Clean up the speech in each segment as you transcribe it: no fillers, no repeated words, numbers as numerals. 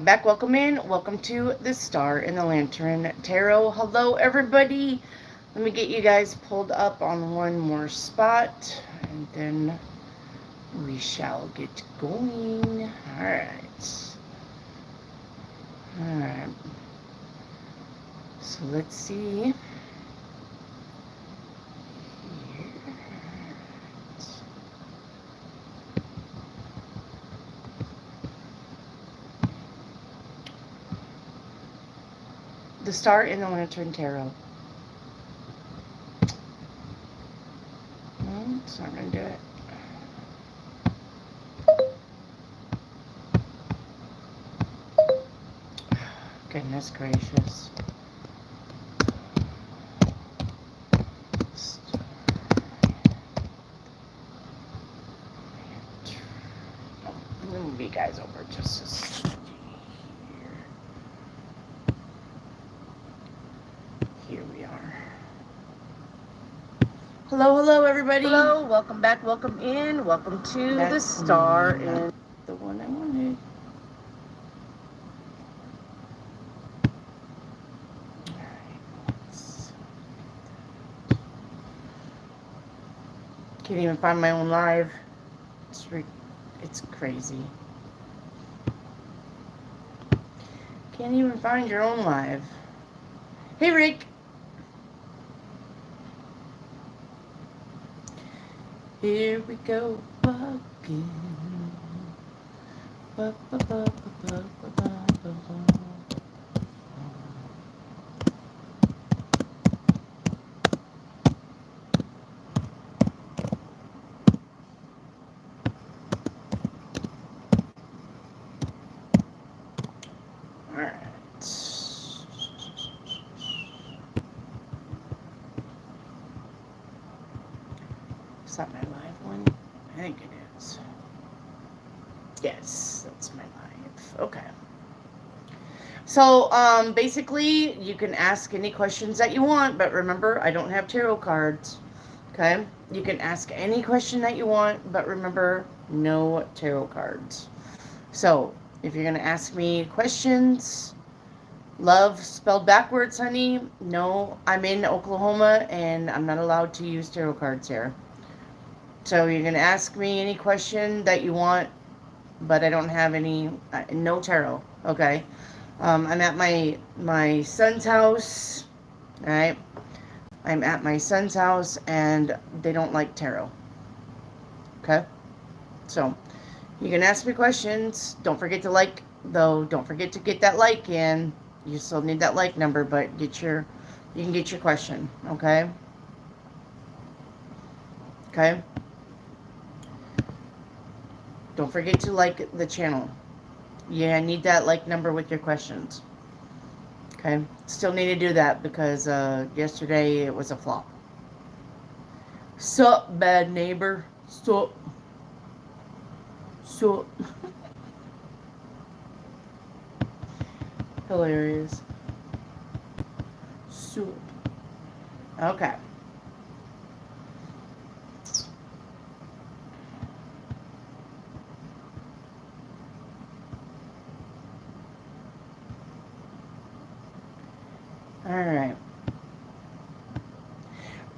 Back, welcome in. Welcome to the Star in the Lantern Tarot. Hello, everybody. Let me get you guys pulled up on one more spot, and then we shall get going. All right. All right. So let's see. The Star in the Lantern Tarot. No, it's not going to do it. Goodness gracious. I'm going to move you guys over just a second. Here we are. Hello, everybody. Hello, welcome back, welcome in, welcome to the Star in the one I wanted. Can't even find my own live. It's crazy. Can't even find your own live. Hey, Rick. Here we go again. Ba, ba, ba, ba, ba, ba, ba, ba. Is that my live one? I think it is. Yes, that's my live. Okay. So, basically, you can ask any questions that you want, but remember, I don't have tarot cards. Okay? You can ask any question that you want, but remember, no tarot cards. So, if you're going to ask me questions, love spelled backwards, honey, no, I'm in Oklahoma, and I'm not allowed to use tarot cards here. So you're going to ask me any question that you want, but I don't have any, no tarot, okay? I'm at my son's house, all right? I'm at my son's house, and they don't like tarot, okay? So you can ask me questions. Don't forget to like, though. Don't forget to get that like in. You still need that like number, but you can get your question, okay? Okay? Don't forget to like the channel. Yeah, I need that like number with your questions. Okay? Still need to do that because yesterday it was a flop. Sup, bad neighbor? Sup? Sup? Hilarious. Sup? Okay. Alright.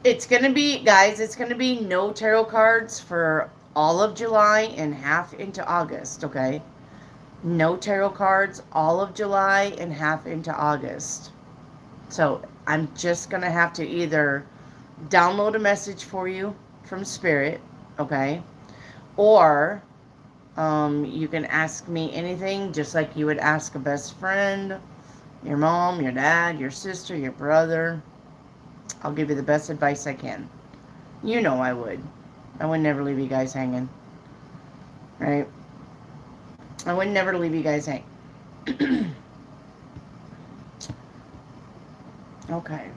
It's going to be, guys, it's going to be no tarot cards for all of July and half into August, okay? No tarot cards all of July and half into August. So I'm just going to have to either download a message for you from Spirit, okay? Or you can ask me anything just like you would ask a best friend, your mom, your dad, your sister, your brother. I'll give you the best advice I can. You know I would. I would never leave you guys hanging. Right? I would never leave you guys hanging. Okay.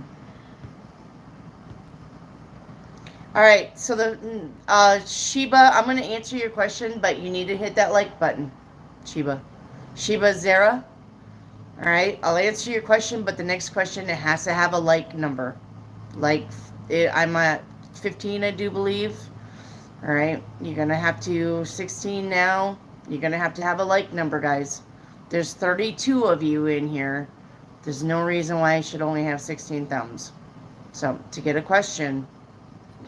Alright, so the Sheba, I'm going to answer your question, but you need to hit that like button. Sheba Zara. Alright, I'll answer your question, but the next question, it has to have a like number. Like, I'm at 15, I do believe. Alright, you're going to have to, 16 now. You're going to have a like number, guys. There's 32 of you in here. There's no reason why I should only have 16 thumbs. So to get a question,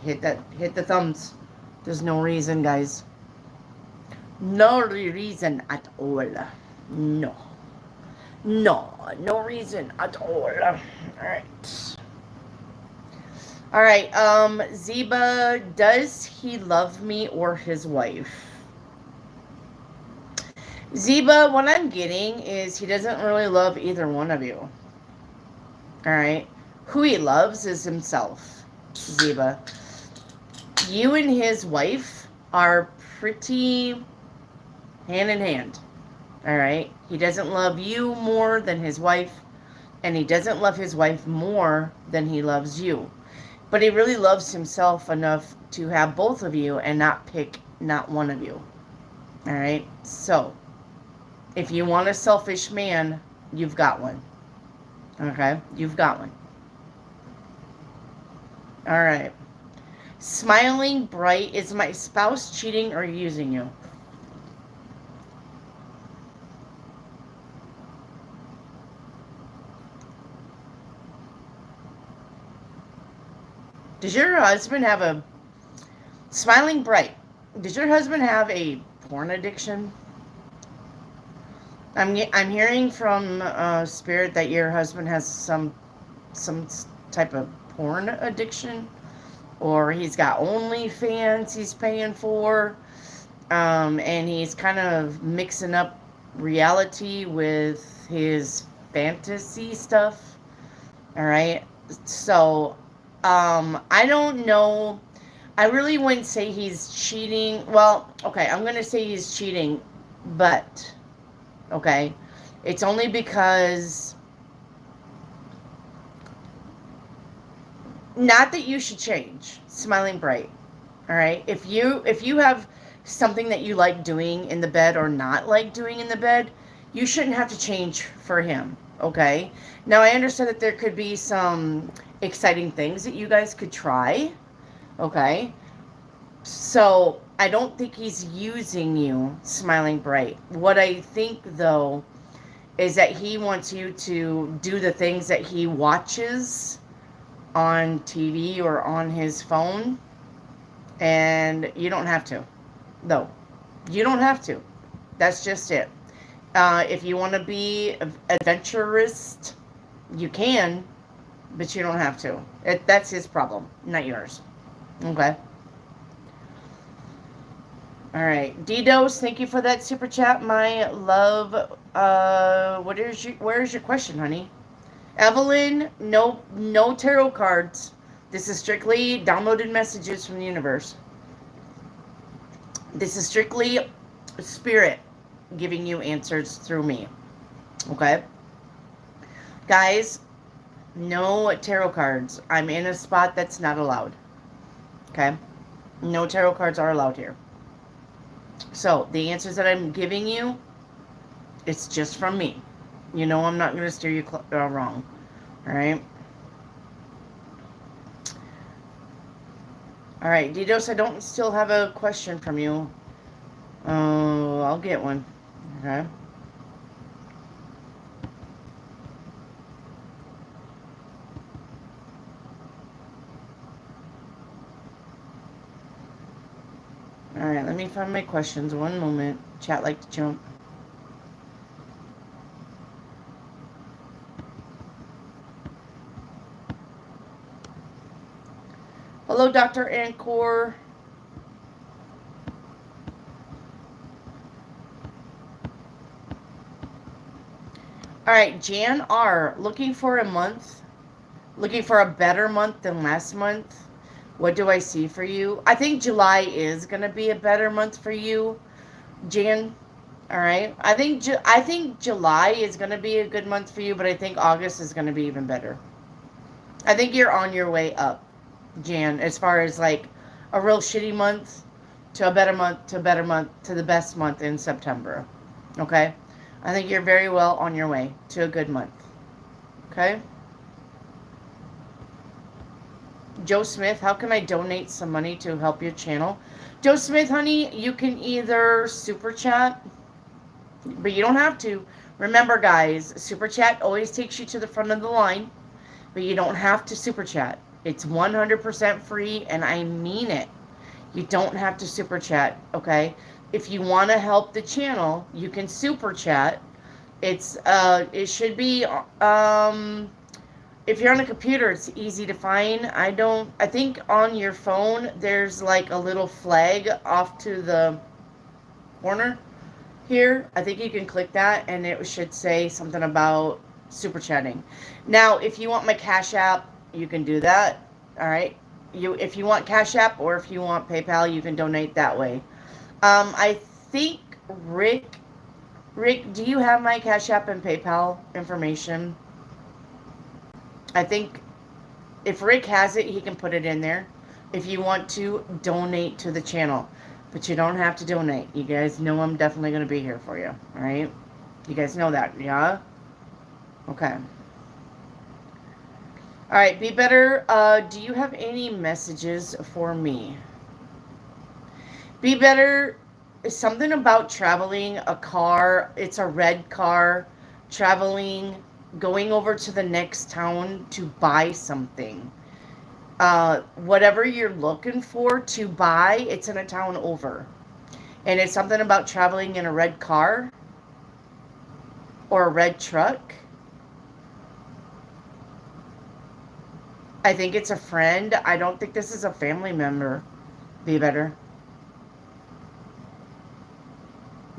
hit the thumbs. There's no reason, guys. No reason at all. No. No reason at all. Alright, Zeba, does he love me or his wife? Zeba, what I'm getting is he doesn't really love either one of you. Alright? Who he loves is himself, Zeba. You and his wife are pretty hand in hand. Alright? He doesn't love you more than his wife, and he doesn't love his wife more than he loves you. But he really loves himself enough to have both of you and not pick not one of you. Alright? So, if you want a selfish man, you've got one. Okay? You've got one. Alright. Smiling bright. Is my spouse cheating or using you? Does your husband have a... Smiling bright. Does your husband have a porn addiction? I'm hearing from Spirit that your husband has some type of porn addiction, or he's got OnlyFans he's paying for, and he's kind of mixing up reality with his fantasy stuff. All right, so I don't know. I really wouldn't say he's cheating. Well, okay, I'm gonna say he's cheating, but okay, it's only because, not that you should change. Smiling bright. All right, if you have something that you like doing in the bed or not like doing in the bed, you shouldn't have to change for him. Okay, now I understand that there could be some exciting things that you guys could try. Okay, so I don't think he's using you, Smiling bright. What I think, though, is that he wants you to do the things that he watches on TV or on his phone, and you don't have to. No, you don't have to. That's just it. If you want to be adventurous, you can, but you don't have to. That's his problem, not yours. Okay. All right, DDoS, thank you for that super chat, my love. Where is your question, honey? Evelyn, no tarot cards. This is strictly downloaded messages from the universe. This is strictly Spirit giving you answers through me. Okay? Guys, no tarot cards. I'm in a spot that's not allowed. Okay? No tarot cards are allowed here. So, the answers that I'm giving you, it's just from me. You know I'm not going to steer you wrong. Alright? Alright, DDoS, I don't still have a question from you. I'll get one. Okay? Alright, let me find my questions. One moment. Chat like to jump. Hello, Dr. Anchor. Alright, Jan R. Looking for a month. Looking for a better month than last month. What do I see for you? I think July is going to be a better month for you, Jan. All right. I think July is going to be a good month for you, but I think August is going to be even better. I think you're on your way up, Jan, as far as like a real shitty month to a better month to a better month to the best month in September. Okay? I think you're very well on your way to a good month. Okay? Joe Smith, how can I donate some money to help your channel? Joe Smith, honey, you can either super chat, but you don't have to. Remember, guys, super chat always takes you to the front of the line, but you don't have to super chat. It's 100% free, and I mean it. You don't have to super chat, okay? If you want to help the channel, you can super chat. It should be if you're on a computer, it's easy to find. I think on your phone there's like a little flag off to the corner here. I think you can click that and it should say something about super chatting. Now, if you want my Cash App, you can do that. All right. If you want Cash App or if you want PayPal, you can donate that way. I think Rick, do you have my Cash App and PayPal information? I think if Rick has it, he can put it in there if you want to donate to the channel. But you don't have to donate. You guys know I'm definitely going to be here for you. All right? You guys know that, yeah? Okay. All right, Be Better. Do you have any messages for me? Be Better is something about traveling, a car. It's a red car. Traveling, going over to the next town to buy something. Whatever you're looking for to buy, it's in a town over. And it's something about traveling in a red car or a red truck. I think it's a friend. I don't think this is a family member. Be Better.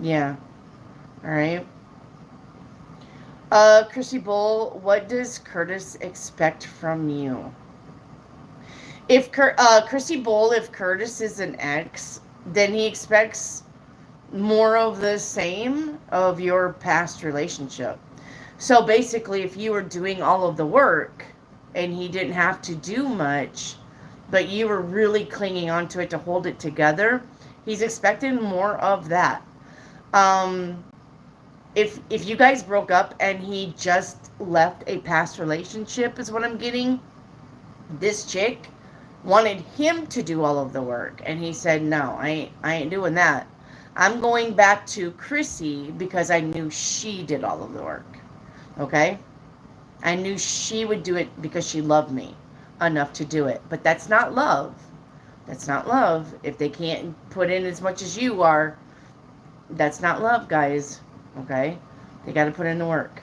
Yeah. All right. Chrissy Bull, what does Curtis expect from you? If Chrissy Bull, if Curtis is an ex, then he expects more of the same of your past relationship. So basically, if you were doing all of the work and he didn't have to do much, but you were really clinging onto it to hold it together, he's expecting more of that. If you guys broke up and he just left a past relationship, is what I'm getting. This chick wanted him to do all of the work, and he said, no, I ain't doing that. I'm going back to Chrissy because I knew she did all of the work. Okay? I knew she would do it because she loved me enough to do it. But that's not love. That's not love. If they can't put in as much as you are, that's not love, guys. Okay? They got to put in the work.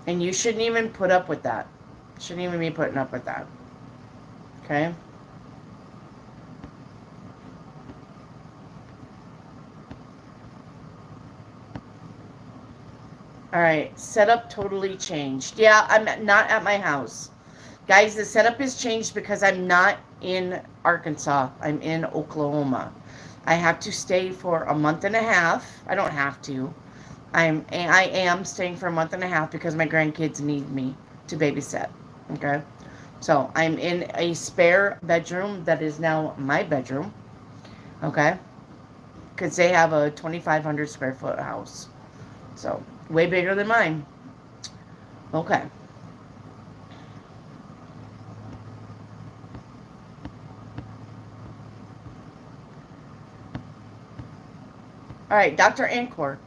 And you shouldn't even put up with that. Shouldn't even be putting up with that. Okay? Alright, setup totally changed. Yeah, I'm not at my house. Guys, the setup has changed because I'm not in Arkansas. I'm in Oklahoma. I have to stay for a month and a half. I don't have to. I am staying for a month and a half because my grandkids need me to babysit. Okay? So, I'm in a spare bedroom that is now my bedroom. Okay? Because they have a 2,500 square foot house. So, way bigger than mine. Okay. Alright, Dr. Ancor.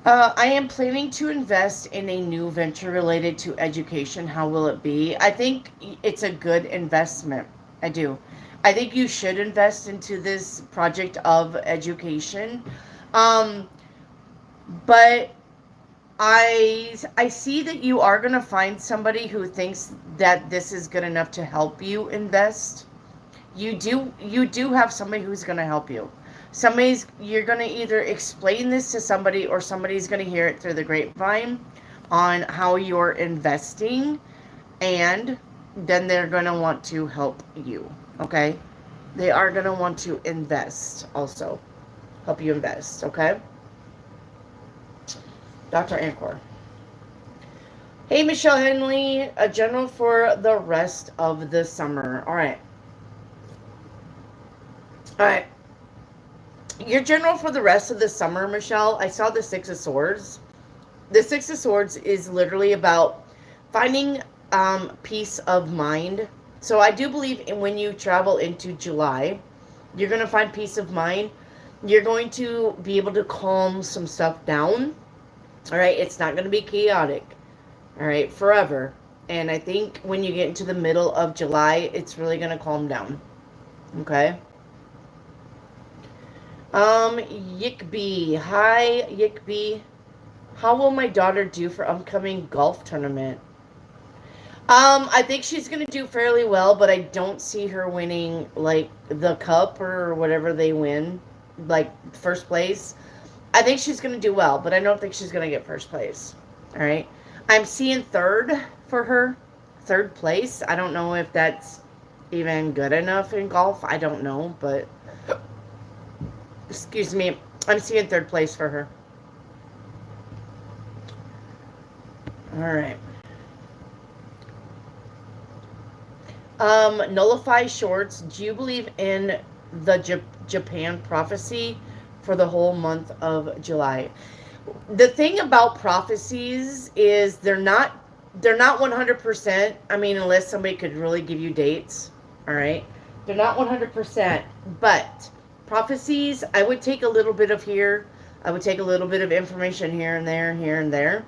I am planning to invest in a new venture related to education. How will it be? I think it's a good investment. I do. I think you should invest into this project of education. But I see that you are going to find somebody who thinks that this is good enough to help you invest. You do have somebody who's going to help you. You're going to either explain this to somebody or somebody's going to hear it through the grapevine on how you're investing, and then they're going to want to help you, okay? They are going to want to invest also. Help you invest, okay? Dr. Ancor. Hey, Michelle Henley, a general for the rest of the summer. All right. All right. Your general for the rest of the summer, Michelle, I saw the Six of Swords. The Six of Swords is literally about finding peace of mind. So I do believe when you travel into July, you're going to find peace of mind. You're going to be able to calm some stuff down. All right. It's not going to be chaotic. All right. Forever. And I think when you get into the middle of July, it's really going to calm down. Okay. Yickby. Hi, Yickby. How will my daughter do for upcoming golf tournament? I think she's gonna do fairly well, but I don't see her winning like the cup or whatever they win, like first place. I think she's gonna do well, but I don't think she's gonna get first place. All right. I'm seeing third for her. Third place. I don't know if that's even good enough in golf. I don't know, but excuse me. I'm seeing third place for her. All right. Nullify Shorts. Do you believe in the Japan prophecy for the whole month of July? The thing about prophecies is they're not 100%. I mean, unless somebody could really give you dates. All right. They're not 100%, but prophecies, I would take a little bit of here. I would take a little bit of information here and there,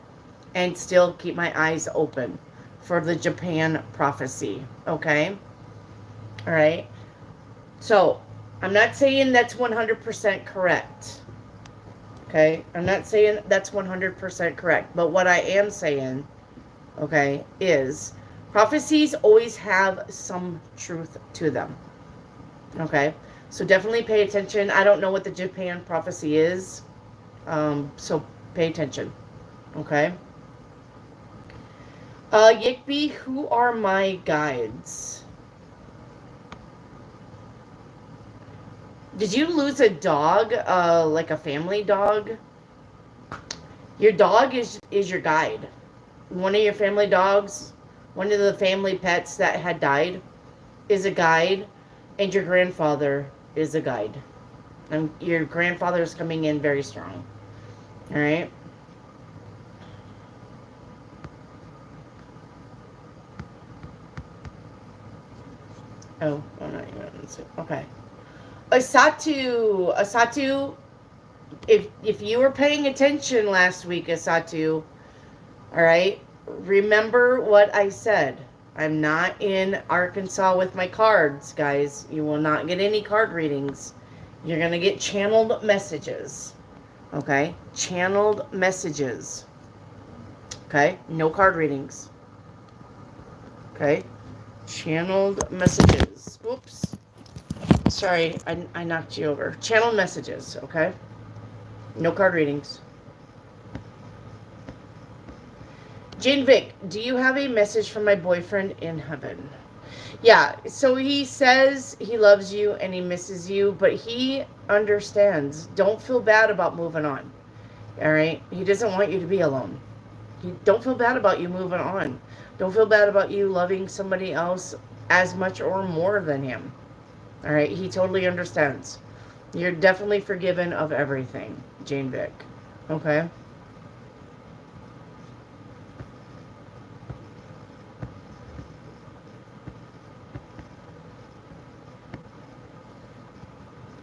and still keep my eyes open for the Japan prophecy. Okay? All right? So, I'm not saying that's 100% correct. Okay? I'm not saying that's 100% correct. But what I am saying, okay, is prophecies always have some truth to them. Okay? So definitely pay attention. I don't know what the Japan prophecy is. So pay attention. Okay? Yickby, who are my guides? Did you lose a dog, like a family dog? Your dog is your guide. One of your family dogs, one of the family pets that had died is a guide, and your grandfather is a guide. And your grandfather is coming in very strong. All right? Oh, I'm not even. Okay. Asatu, if you were paying attention last week, Asatu, all right, remember what I said. I'm not in Arkansas with my cards, guys. You will not get any card readings. You're going to get channeled messages. Okay? Channeled messages. Okay? No card readings. Okay? Channeled messages. Whoops. Sorry, I knocked you over. Channeled messages, okay? No card readings. Jane Vick, do you have a message from my boyfriend in heaven? Yeah, so he says he loves you and he misses you, but he understands. Don't feel bad about moving on. All right? He doesn't want you to be alone. Don't feel bad about you moving on. Don't feel bad about you loving somebody else as much or more than him. All right? He totally understands. You're definitely forgiven of everything, Jane Vick. Okay?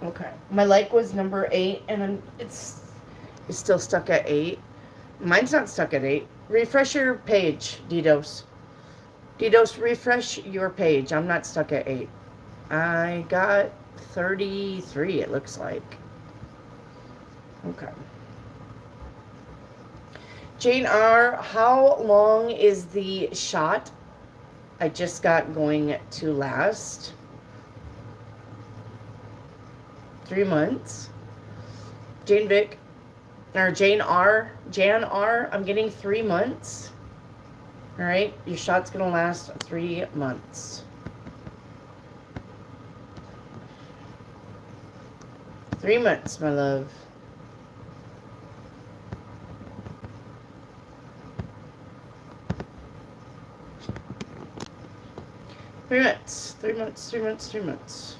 Okay. My like was number 8, and it's still stuck at 8. Mine's not stuck at 8. Refresh your page, DDoS. DDoS, refresh your page. I'm not stuck at 8. I got 33, it looks like. Okay. Jane R., how long is the shot I just got going to last? 3 months. Jane Vick, or Jane R., Jan R., I'm getting 3 months. All right, your shot's gonna last 3 months. 3 months, my love. Three months, 3 months, 3 months, 3 months.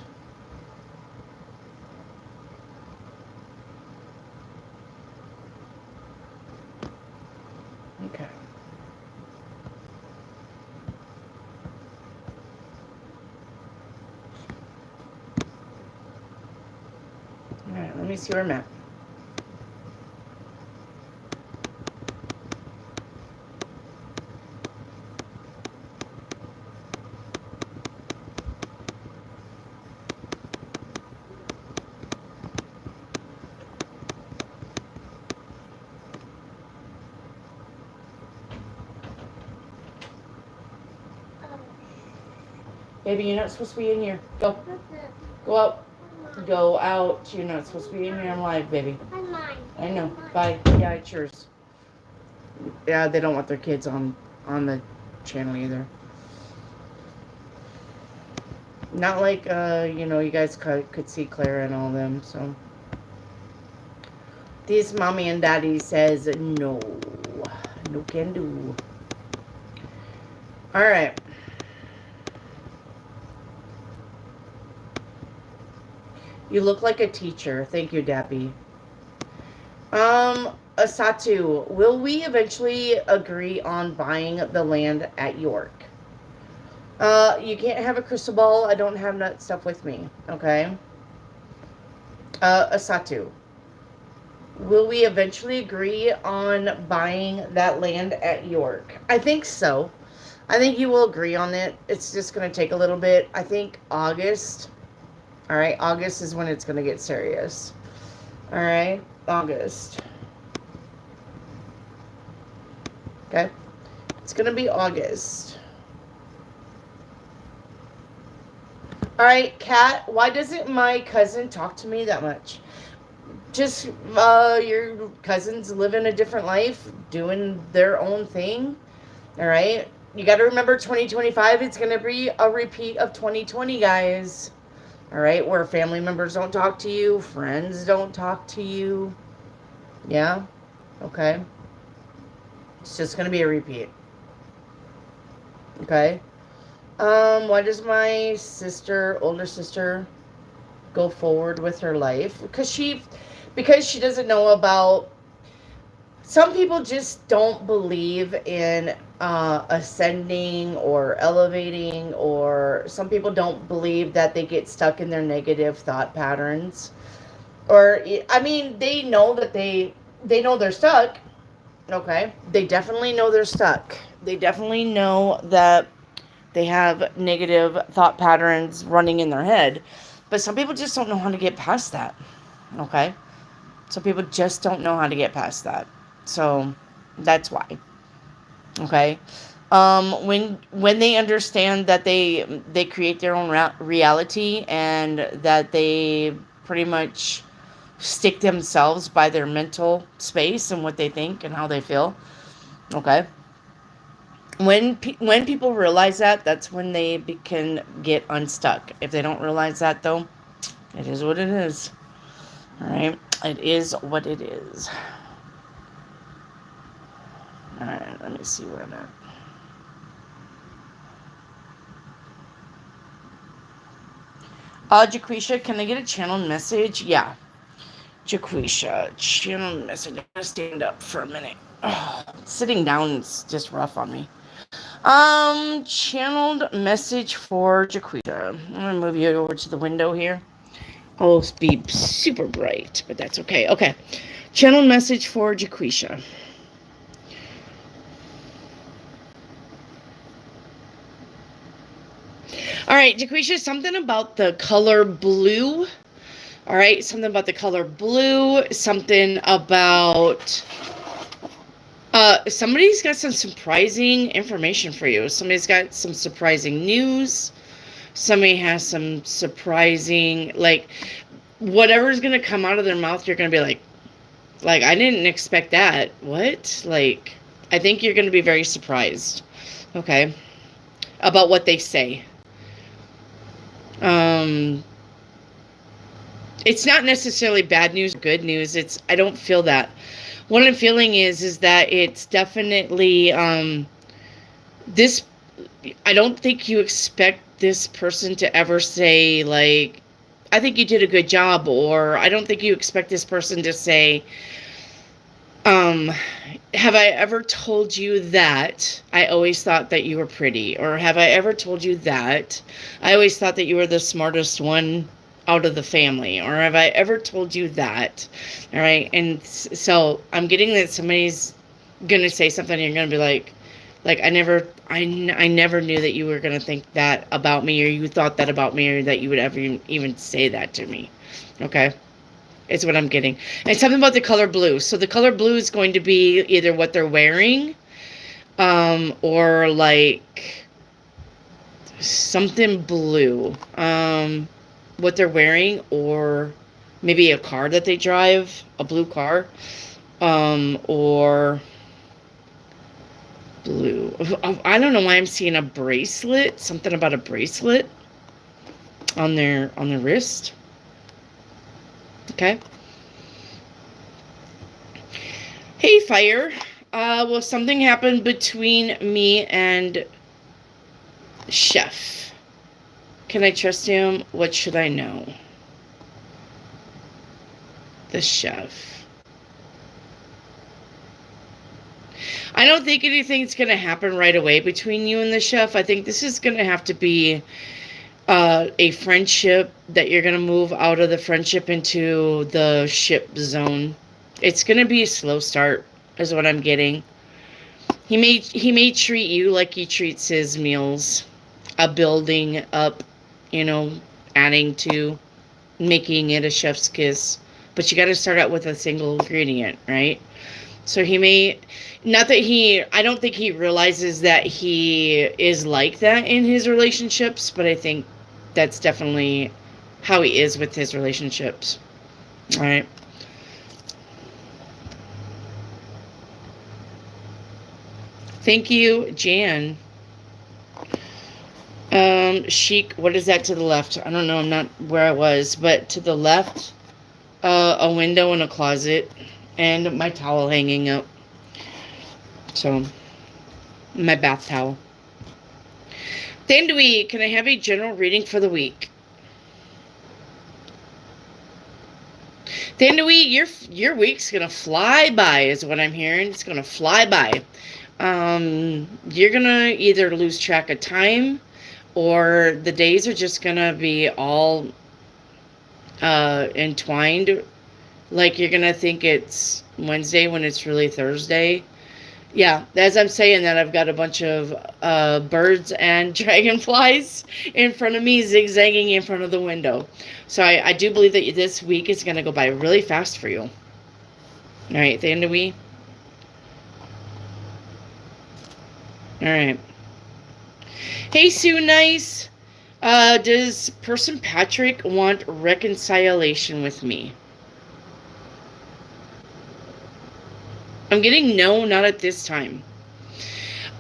Okay. All right, let me see where I'm at. Baby, you're not supposed to be in here. Go. Go out. Go out. You're not supposed to be in here. I'm live, baby. I know. Bye. Yeah, it's yours. Yeah, they don't want their kids on the channel either. Not like, you guys could see Clara and all them, so. This mommy and daddy says no. No can do. Alright. You look like a teacher. Thank you, Dappy. Asatu, will we eventually agree on buying the land at York? You can't have a crystal ball. I don't have that stuff with me. Okay. Asatu, will we eventually agree on buying that land at York? I think so. I think you will agree on it. It's just going to take a little bit. I think August. All right. August is when it's going to get serious. All right. August. Okay. It's going to be August. All right, Kat, why doesn't my cousin talk to me that much? Just, your cousins living a different life, doing their own thing. All right. You got to remember 2025, it's going to be a repeat of 2020, guys. All right. Where family members don't talk to you, friends don't talk to you. Yeah. Okay. It's just going to be a repeat. Okay. Why does my older sister, go forward with her life? Because she doesn't know about, some people just don't believe in ascending or elevating, or some people don't believe that they get stuck in their negative thought patterns. Or, I mean, they know that they know they're stuck. Okay. They definitely know they're stuck. They definitely know that they have negative thought patterns running in their head. But some people just don't know how to get past that. Okay? Some people just don't know how to get past that. So, that's why. Okay? When they understand that they create their own reality, and that they pretty much stick themselves by their mental space and what they think and how they feel. Okay? When people realize that, that's when they can get unstuck. If they don't realize that, though, it is what it is. All right? It is what it is. All right, let me see where I'm at. Jaquisha, can I get a channel message? Yeah. Jaquisha, channel message. I'm going to stand up for a minute. Oh, sitting down is just rough on me. Channeled message for Jaquisha. I'm going to move you over to the window here. I'll be super bright, but that's okay. Okay. Channeled message for Jaquisha. All right, Jaquisha, something about the color blue. All right, something about the color blue. Something about... somebody's got some surprising information for you. Somebody's got some surprising news. Somebody has some surprising, like, whatever's going to come out of their mouth, you're going to be like, I didn't expect that. What? Like, I think you're going to be very surprised. Okay. About what they say. It's not necessarily bad news, good news. I don't feel that. What I'm feeling is that it's definitely, I don't think you expect this person to ever say, like, I think you did a good job, or I don't think you expect this person to say, have I ever told you that I always thought that you were pretty? Or have I ever told you that I always thought that you were the smartest one out of the family, or have I ever told you that? All right. And so I'm getting that somebody's going to say something and you're going to be like, I never knew that you were going to think that about me, or you thought that about me, or that you would ever even say that to me. Okay. It's what I'm getting. And something about the color blue. So the color blue is going to be either what they're wearing, or like something blue, what they're wearing, or maybe a car that they drive, a blue car, or blue. I don't know why I'm seeing a bracelet, something about a bracelet on their wrist. Okay. Hey, fire. Well, something happened between me and Chef. Can I trust him? What should I know? The Chef. I don't think anything's going to happen right away between you and the Chef. I think this is going to have to be a friendship, that you're going to move out of the friendship into the ship zone. It's going to be a slow start, is what I'm getting. He may treat you like he treats his meals, a building up, adding to, making it a chef's kiss. But you got to start out with a single ingredient, right? So he may, I don't think he realizes that he is like that in his relationships, but I think that's definitely how he is with his relationships. All right. Thank you, Jan. Chic, what is that to the left? I don't know, I'm not where I was, but to the left, a window and a closet, and my towel hanging up. So, my bath towel. Dietary, can I have a general reading for the week? Dietary, your week's gonna fly by, is what I'm hearing. It's gonna fly by. You're gonna either lose track of time, or the days are just gonna be all entwined. Like you're gonna think it's Wednesday when it's really Thursday. Yeah, as I'm saying that, I've got a bunch of birds and dragonflies in front of me, zigzagging in front of the window. So I do believe that this week is going to go by really fast for you. All right, at the end of the week. All right. Hey, Sue Nice. Does person Patrick want reconciliation with me? I'm getting no, not at this time.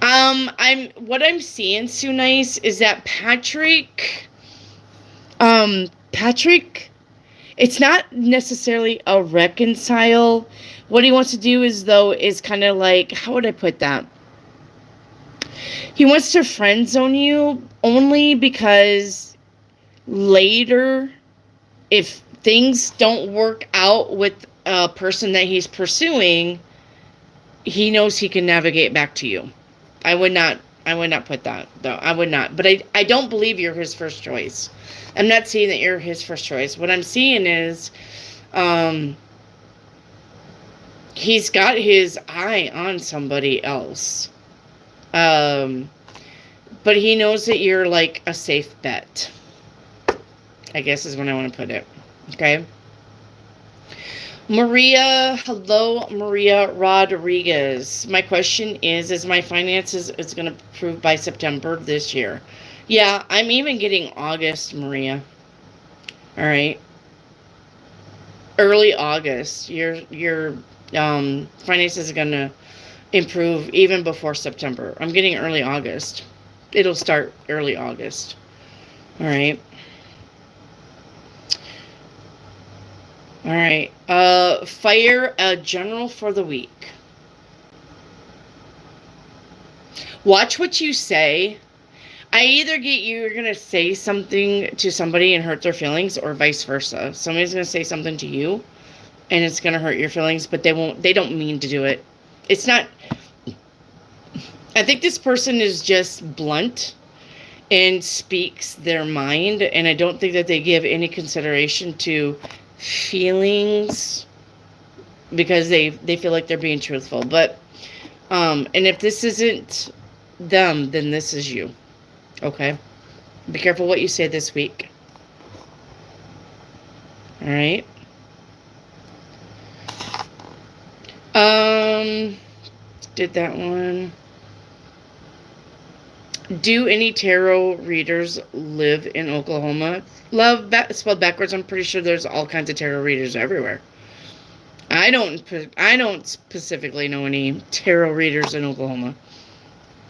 What I'm seeing, Sue Nice, is that Patrick, it's not necessarily a reconcile. What he wants to do is kind of like, how would I put that? He wants to friend zone you only because later, if things don't work out with a person that he's pursuing, he knows he can navigate back to you. I would not put that, though. I would not. But I don't believe you're his first choice. I'm not seeing that you're his first choice. What I'm seeing is he's got his eye on somebody else. But he knows that you're like a safe bet, I guess is what I want to put it. Okay. Maria, hello, Maria Rodriguez. My question is my finances is going to improve by September this year? Yeah, I'm even getting August, Maria. All right. Early August. Your finances are going to improve even before September. I'm getting early August. It'll start early August. All right. All right. Fire a general for the week. Watch what you say. I either get you're going to say something to somebody and hurt their feelings, or vice versa. Somebody's going to say something to you and it's going to hurt your feelings, but they don't mean to do it. It's not, I think this person is just blunt and speaks their mind, and I don't think that they give any consideration to feelings because they feel like they're being truthful. But and if this isn't them, then this is you. Okay? Be careful what you say this week. All right? Did that one. Do any tarot readers live in Oklahoma? Love spelled backwards. I'm pretty sure there's all kinds of tarot readers everywhere. I don't specifically know any tarot readers in Oklahoma,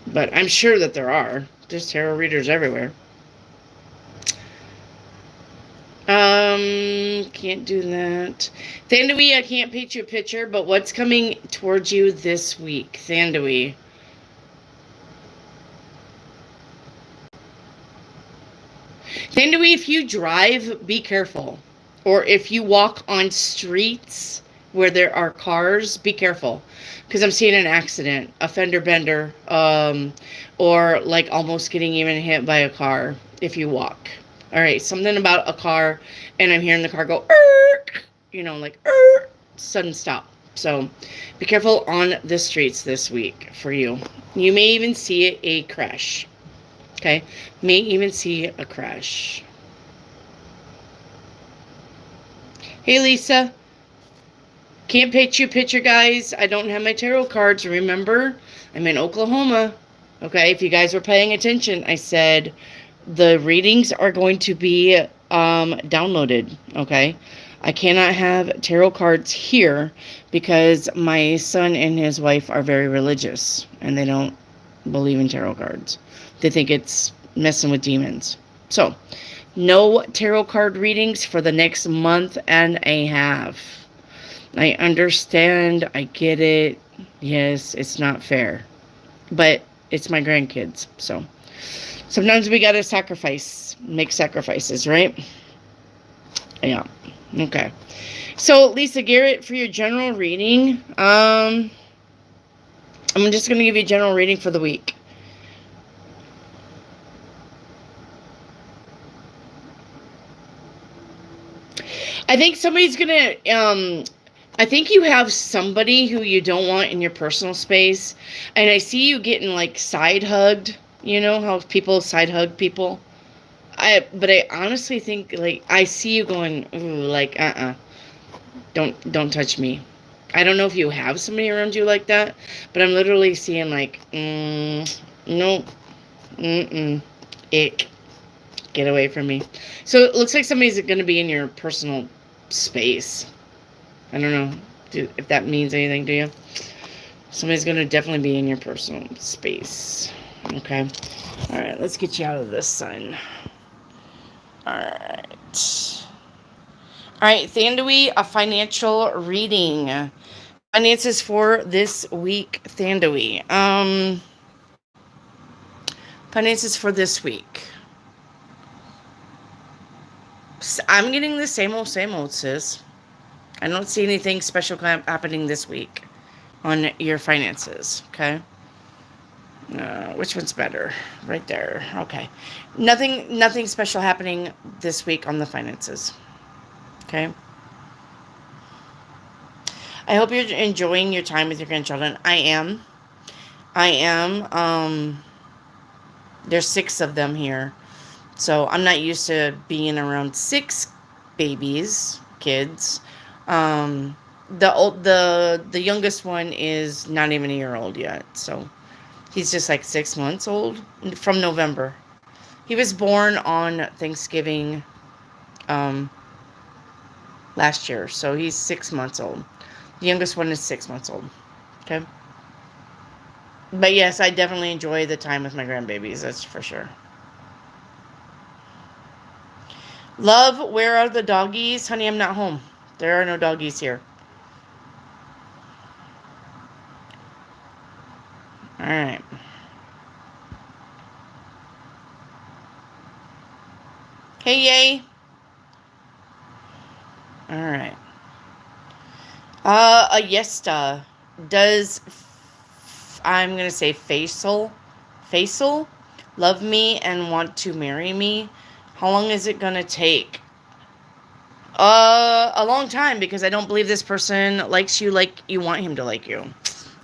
but I'm sure that there are. There's tarot readers everywhere. Can't do that. Thandawi, I can't paint you a picture, but what's coming towards you this week, Thandawi? Thandawi, if you drive, be careful. Or if you walk on streets where there are cars, be careful. Because I'm seeing an accident, a fender bender, or like almost getting even hit by a car if you walk. All right, something about a car, and I'm hearing the car go, like, sudden stop. So be careful on the streets this week for you. You may even see a crash. Okay, may even see a crash. Hey, Lisa. Can't paint you a picture, guys. I don't have my tarot cards. Remember, I'm in Oklahoma. Okay, if you guys were paying attention, I said the readings are going to be downloaded. Okay, I cannot have tarot cards here because my son and his wife are very religious and they don't believe in tarot cards. They think it's messing with demons. So, no tarot card readings for the next month and a half. I understand. I get it. Yes, it's not fair. But it's my grandkids. So, sometimes we gotta make sacrifices, right? Yeah. Okay. So, Lisa Garrett, for your general reading, I'm just gonna give you a general reading for the week. I think somebody's gonna, I think you have somebody who you don't want in your personal space. And I see you getting, like, side hugged. You know how people side hug people? But I honestly think, like, I see you going, ooh, like, don't touch me. I don't know if you have somebody around you like that, but I'm literally seeing, like, no, ick. Get away from me. So it looks like somebody's going to be in your personal space. I don't know if that means anything to you. Somebody's going to definitely be in your personal space. Okay. All right. Let's get you out of this sun. All right. All right. Thandawi, a financial reading. Finances for this week, Thandawi. Finances for this week. I'm getting the same old, sis. I don't see anything special happening this week on your finances, okay? Which one's better? Right there. Okay. Nothing special happening this week on the finances. Okay? I hope you're enjoying your time with your grandchildren. I am. There's 6 of them here. So I'm not used to being around 6 kids. The youngest one is not even a year old yet. So he's just like 6 months old from November. He was born on Thanksgiving last year. So he's 6 months old. The youngest one is 6 months old. Okay. But yes, I definitely enjoy the time with my grandbabies. That's for sure. Love, where are the doggies? Honey, I'm not home. There are no doggies here. All right. Hey, yay. All right. Ayesta does, I'm going to say facial love me and want to marry me. How long is it going to take? A long time, because I don't believe this person likes you like you want him to like you.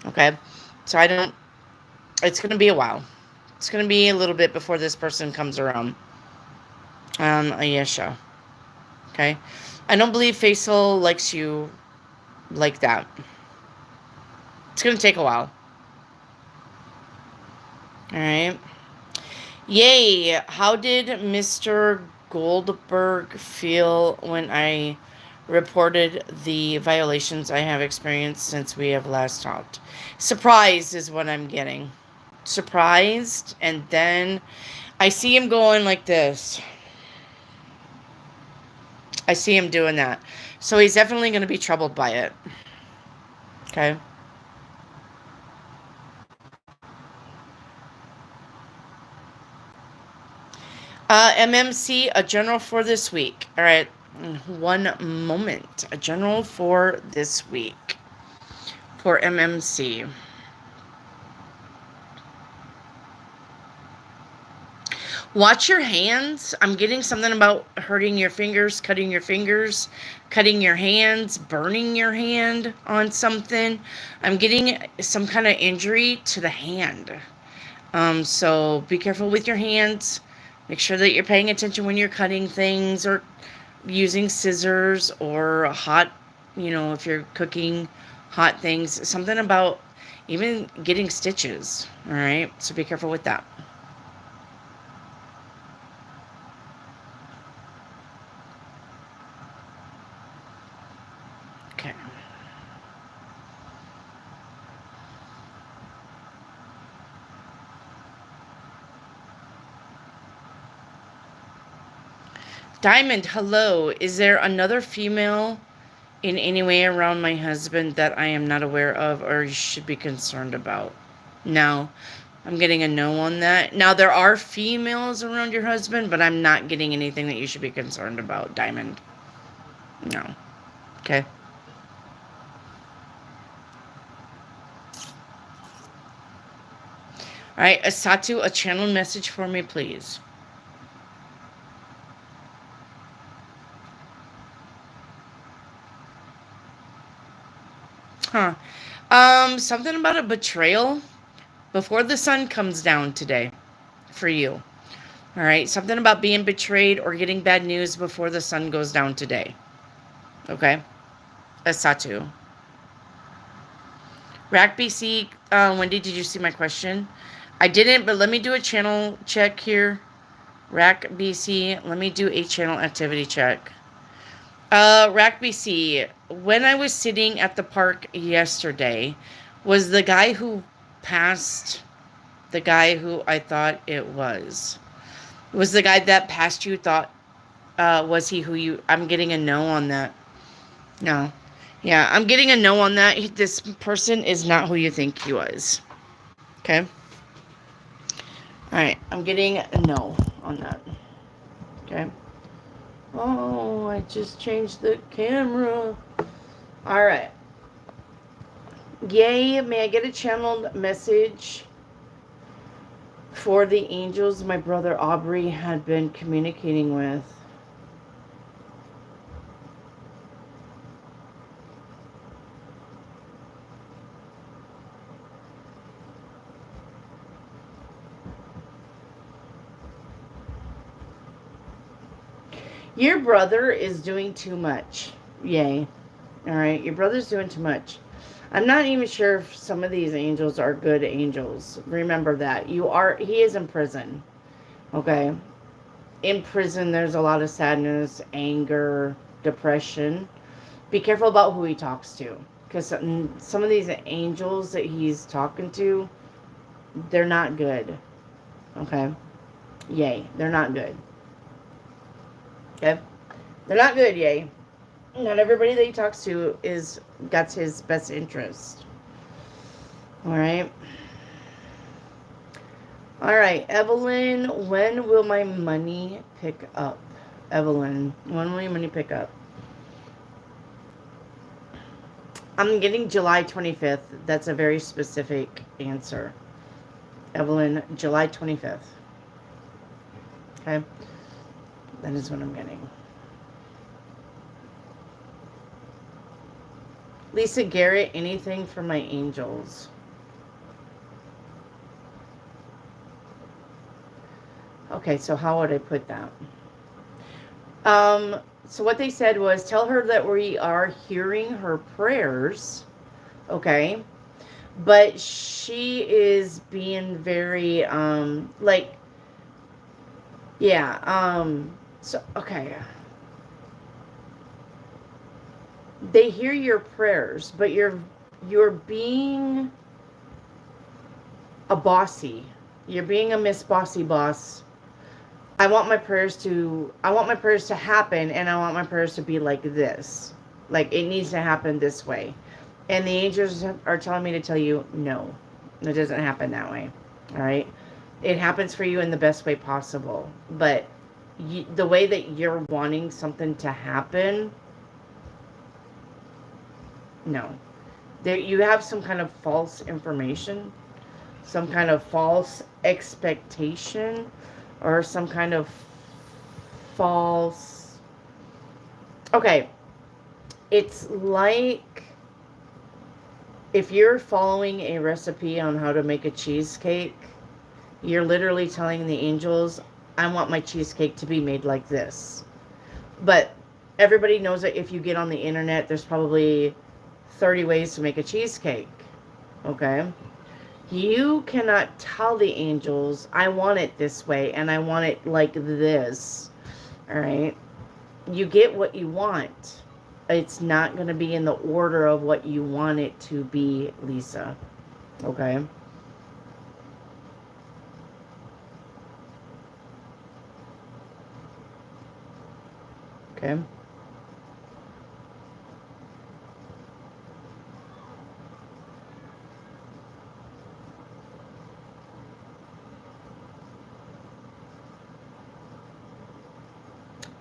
Okay? So it's going to be a while. It's going to be a little bit before this person comes around. Ayesha. Okay? I don't believe Faisal likes you like that. It's going to take a while. Alright? Yay! How did Mr. Goldberg feel when I reported the violations I have experienced since we have last talked? Surprised is what I'm getting. Surprised, and then I see him going like this. I see him doing that. So he's definitely going to be troubled by it. Okay? MMC, a general for this week. All right. One moment. A general for this week. For MMC. Watch your hands. I'm getting something about hurting your fingers, cutting your hands, burning your hand on something. I'm getting some kind of injury to the hand. So be careful with your hands. Make sure that you're paying attention when you're cutting things or using scissors or hot, if you're cooking hot things. Something about even getting stitches. All right. So be careful with that. Okay. Diamond, hello. Is there another female in any way around my husband that I am not aware of or should be concerned about? No. I'm getting a no on that. Now, there are females around your husband, but I'm not getting anything that you should be concerned about, Diamond. No. Okay. All right, Asatu, a channel message for me, please. Huh. Something about a betrayal before the sun comes down today for you. All right, something about being betrayed or getting bad news before the sun goes down today. Okay, Asatu. Rack BC, Wendy, did you see my question? I didn't, but let me do a channel check here. Rack BC, let me do a channel activity check. Rack BC, when I was sitting at the park yesterday, was the guy who passed the guy who I thought it was? Was the guy that passed you thought, was he who you... I'm getting a no on that. No. Yeah, I'm getting a no on that. This person is not who you think he was. Okay? Alright, I'm getting a no on that. Okay? Oh, I just changed the camera. Alright. Yay, may I get a channeled message for the angels my brother Aubrey had been communicating with? Your brother is doing too much. Yay. Alright, your brother's doing too much. I'm not even sure if some of these angels are good angels. Remember that. He is in prison. Okay? In prison, there's a lot of sadness, anger, depression. Be careful about who he talks to. Because some of these angels that he's talking to, they're not good. Okay? Yay. They're not good. Okay? They're not good, yay. Not everybody that he talks to got his best interest. Alright. Alright, Evelyn, when will my money pick up? Evelyn, when will your money pick up? I'm getting July 25th. That's a very specific answer. Evelyn, July 25th. Okay? That is what I'm getting. Lisa Garrett, anything for my angels? Okay, so how would I put that? So what they said was, tell her that we are hearing her prayers, okay? But she is being very, so, okay. They hear your prayers, but you're being a bossy. You're being a Miss Bossy Boss. I want my prayers to happen, and I want my prayers to be like this. Like, it needs to happen this way. And the angels are telling me to tell you, no, it doesn't happen that way. All right? It happens for you in the best way possible. But the way that you're wanting something to happen, no. You have some kind of false information, some kind of false expectation, or some kind of false... Okay. It's like if you're following a recipe on how to make a cheesecake, you're literally telling the angels, I want my cheesecake to be made like this. But everybody knows that if you get on the internet, there's probably 30 ways to make a cheesecake. Okay? You cannot tell the angels, I want it this way, and I want it like this. Alright? You get what you want. It's not going to be in the order of what you want it to be, Lisa. Okay? Okay?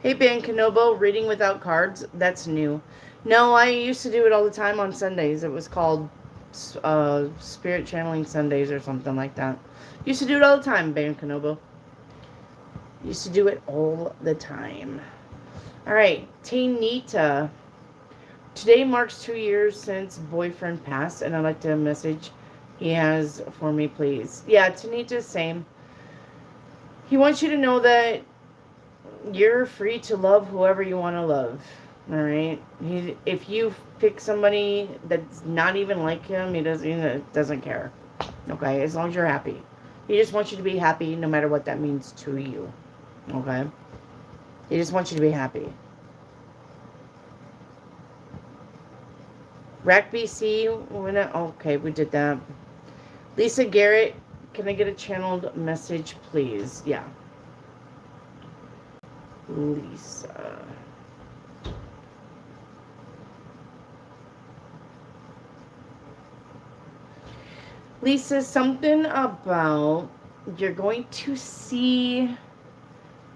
Hey, Ben Kenobo, reading without cards. That's new. No, I used to do it all the time on Sundays. It was called Spirit Channeling Sundays or something like that. Used to do it all the time, Ben Kenobo. Used to do it all the time. Alright, Tanita. Today marks 2 years since boyfriend passed, and I'd like to message he has for me, please. Yeah, Tanita, same. He wants you to know that you're free to love whoever you want to love. Alright? If you pick somebody that's not even like him, he doesn't care. Okay? As long as you're happy. He just wants you to be happy no matter what that means to you. Okay? He just wants you to be happy. Rack BC, okay, we did that. Lisa Garrett, can I get a channeled message, please? Yeah. Lisa. Lisa, something about you're going to see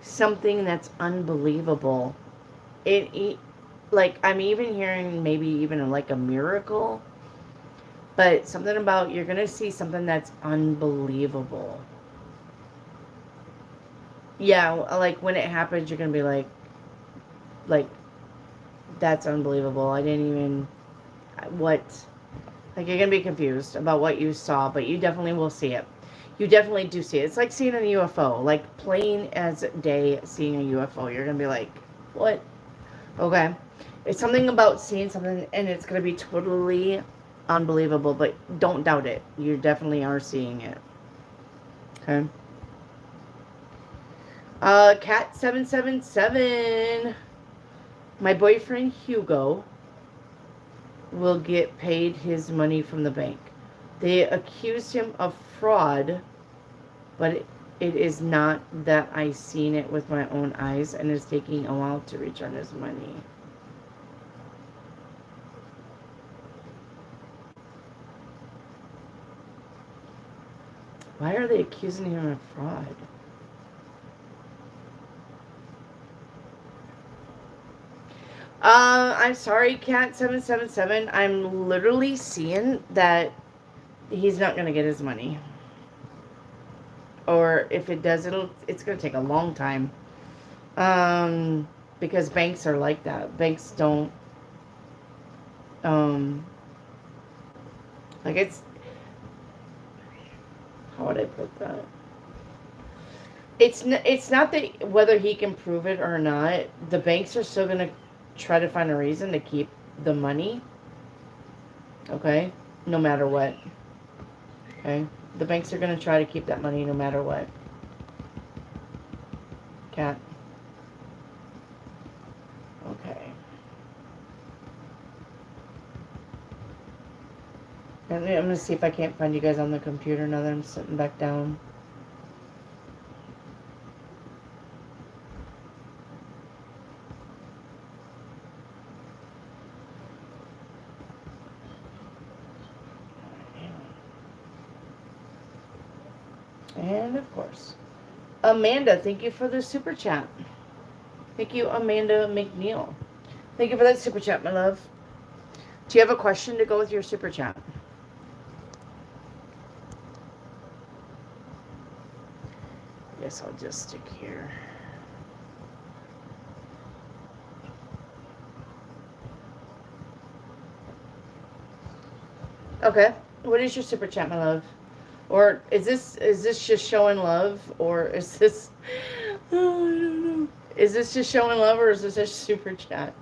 something that's unbelievable. Like, I'm even hearing maybe even like a miracle, but something about you're going to see something that's unbelievable. Yeah, like when it happens, you're going to be like, that's unbelievable. I didn't even, what? Like, you're going to be confused about what you saw, but you definitely will see it. You definitely do see it. It's like seeing a UFO, like plain as day seeing a UFO. You're going to be like, what? Okay. It's something about seeing something, and it's going to be totally unbelievable, but don't doubt it. You definitely are seeing it. Okay. Cat 777. My boyfriend Hugo will get paid his money from the bank. They accused him of fraud, but it is not that I seen it with my own eyes, and it's taking a while to return his money. Why are they accusing him of fraud? I'm sorry, Cat 777. I'm literally seeing that he's not going to get his money. or if it does, it's going to take a long time. Because banks are like that. Banks don't, like it's, how would I put that? It's not that whether he can prove it or not. The banks are still going to try to find a reason to keep the money. Okay? No matter what. Okay? The banks are going to try to keep that money no matter what. Cat. Okay. I'm going to see if I can't find you guys on the computer now that I'm sitting back down. And of course, Amanda, thank you for the super chat. Thank you, Amanda McNeil. Thank you for that super chat, my love. Do you have a question to go with your super chat? Yes, I'll just stick here. Okay. What is your super chat, my love? Or is this just showing love, or is this, oh, I don't know. Is this just showing love, or is this a super chat?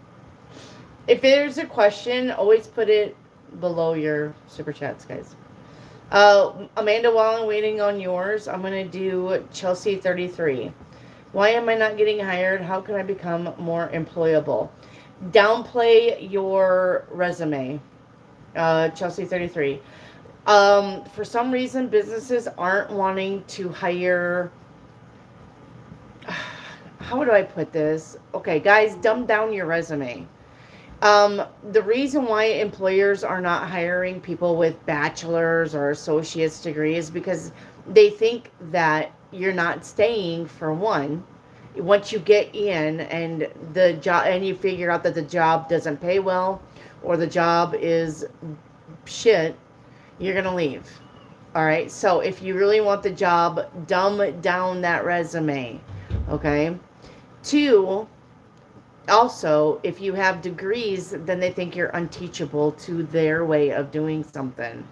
If there's a question, always put it below your super chats, guys. Amanda, while I'm waiting on yours, I'm going to do Chelsea 33. Why am I not getting hired? How can I become more employable? Downplay your resume. Chelsea 33. For some reason, businesses aren't wanting to hire. How do I put this? Okay, guys, dumb down your resume. The reason why employers are not hiring people with bachelor's or associate's degree is because they think that you're not staying, for one. Once you get in and the job, and you figure out that the job doesn't pay well, or the job is shit, you're going to leave. All right. So if you really want the job, dumb down that resume. Okay. 2, also, if you have degrees, then they think you're unteachable to their way of doing something.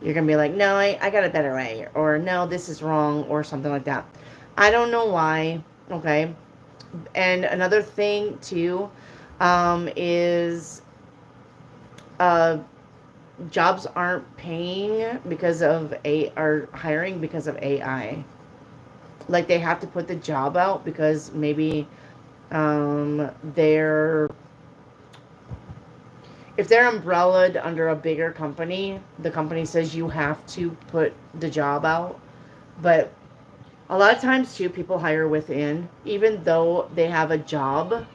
You're going to be like, no, I got a better way, or no, this is wrong, or something like that. I don't know why. Okay. And another thing too, is, jobs aren't paying because of are hiring because of AI. Like, they have to put the job out because maybe if they're umbrellaed under a bigger company, the company says you have to put the job out. But a lot of times too, people hire within, even though they have a job.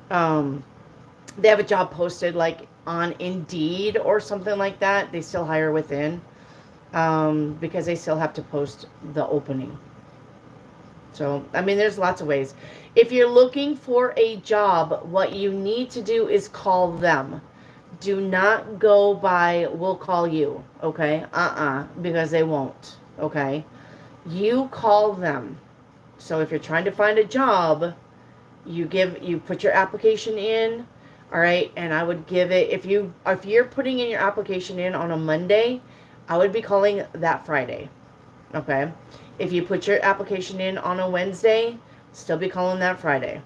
They have a job posted like on Indeed or something like that. They still hire within, because they still have to post the opening. So, I mean, there's lots of ways. If you're looking for a job, what you need to do is call them. Do not go by, we'll call you, okay? Because they won't, okay? You call them. So if you're trying to find a job, you put your application in, all right? And I would give it, if you're putting in your application in on a Monday, I would be calling that Friday, okay? If you put your application in on a Wednesday, still be calling that Friday.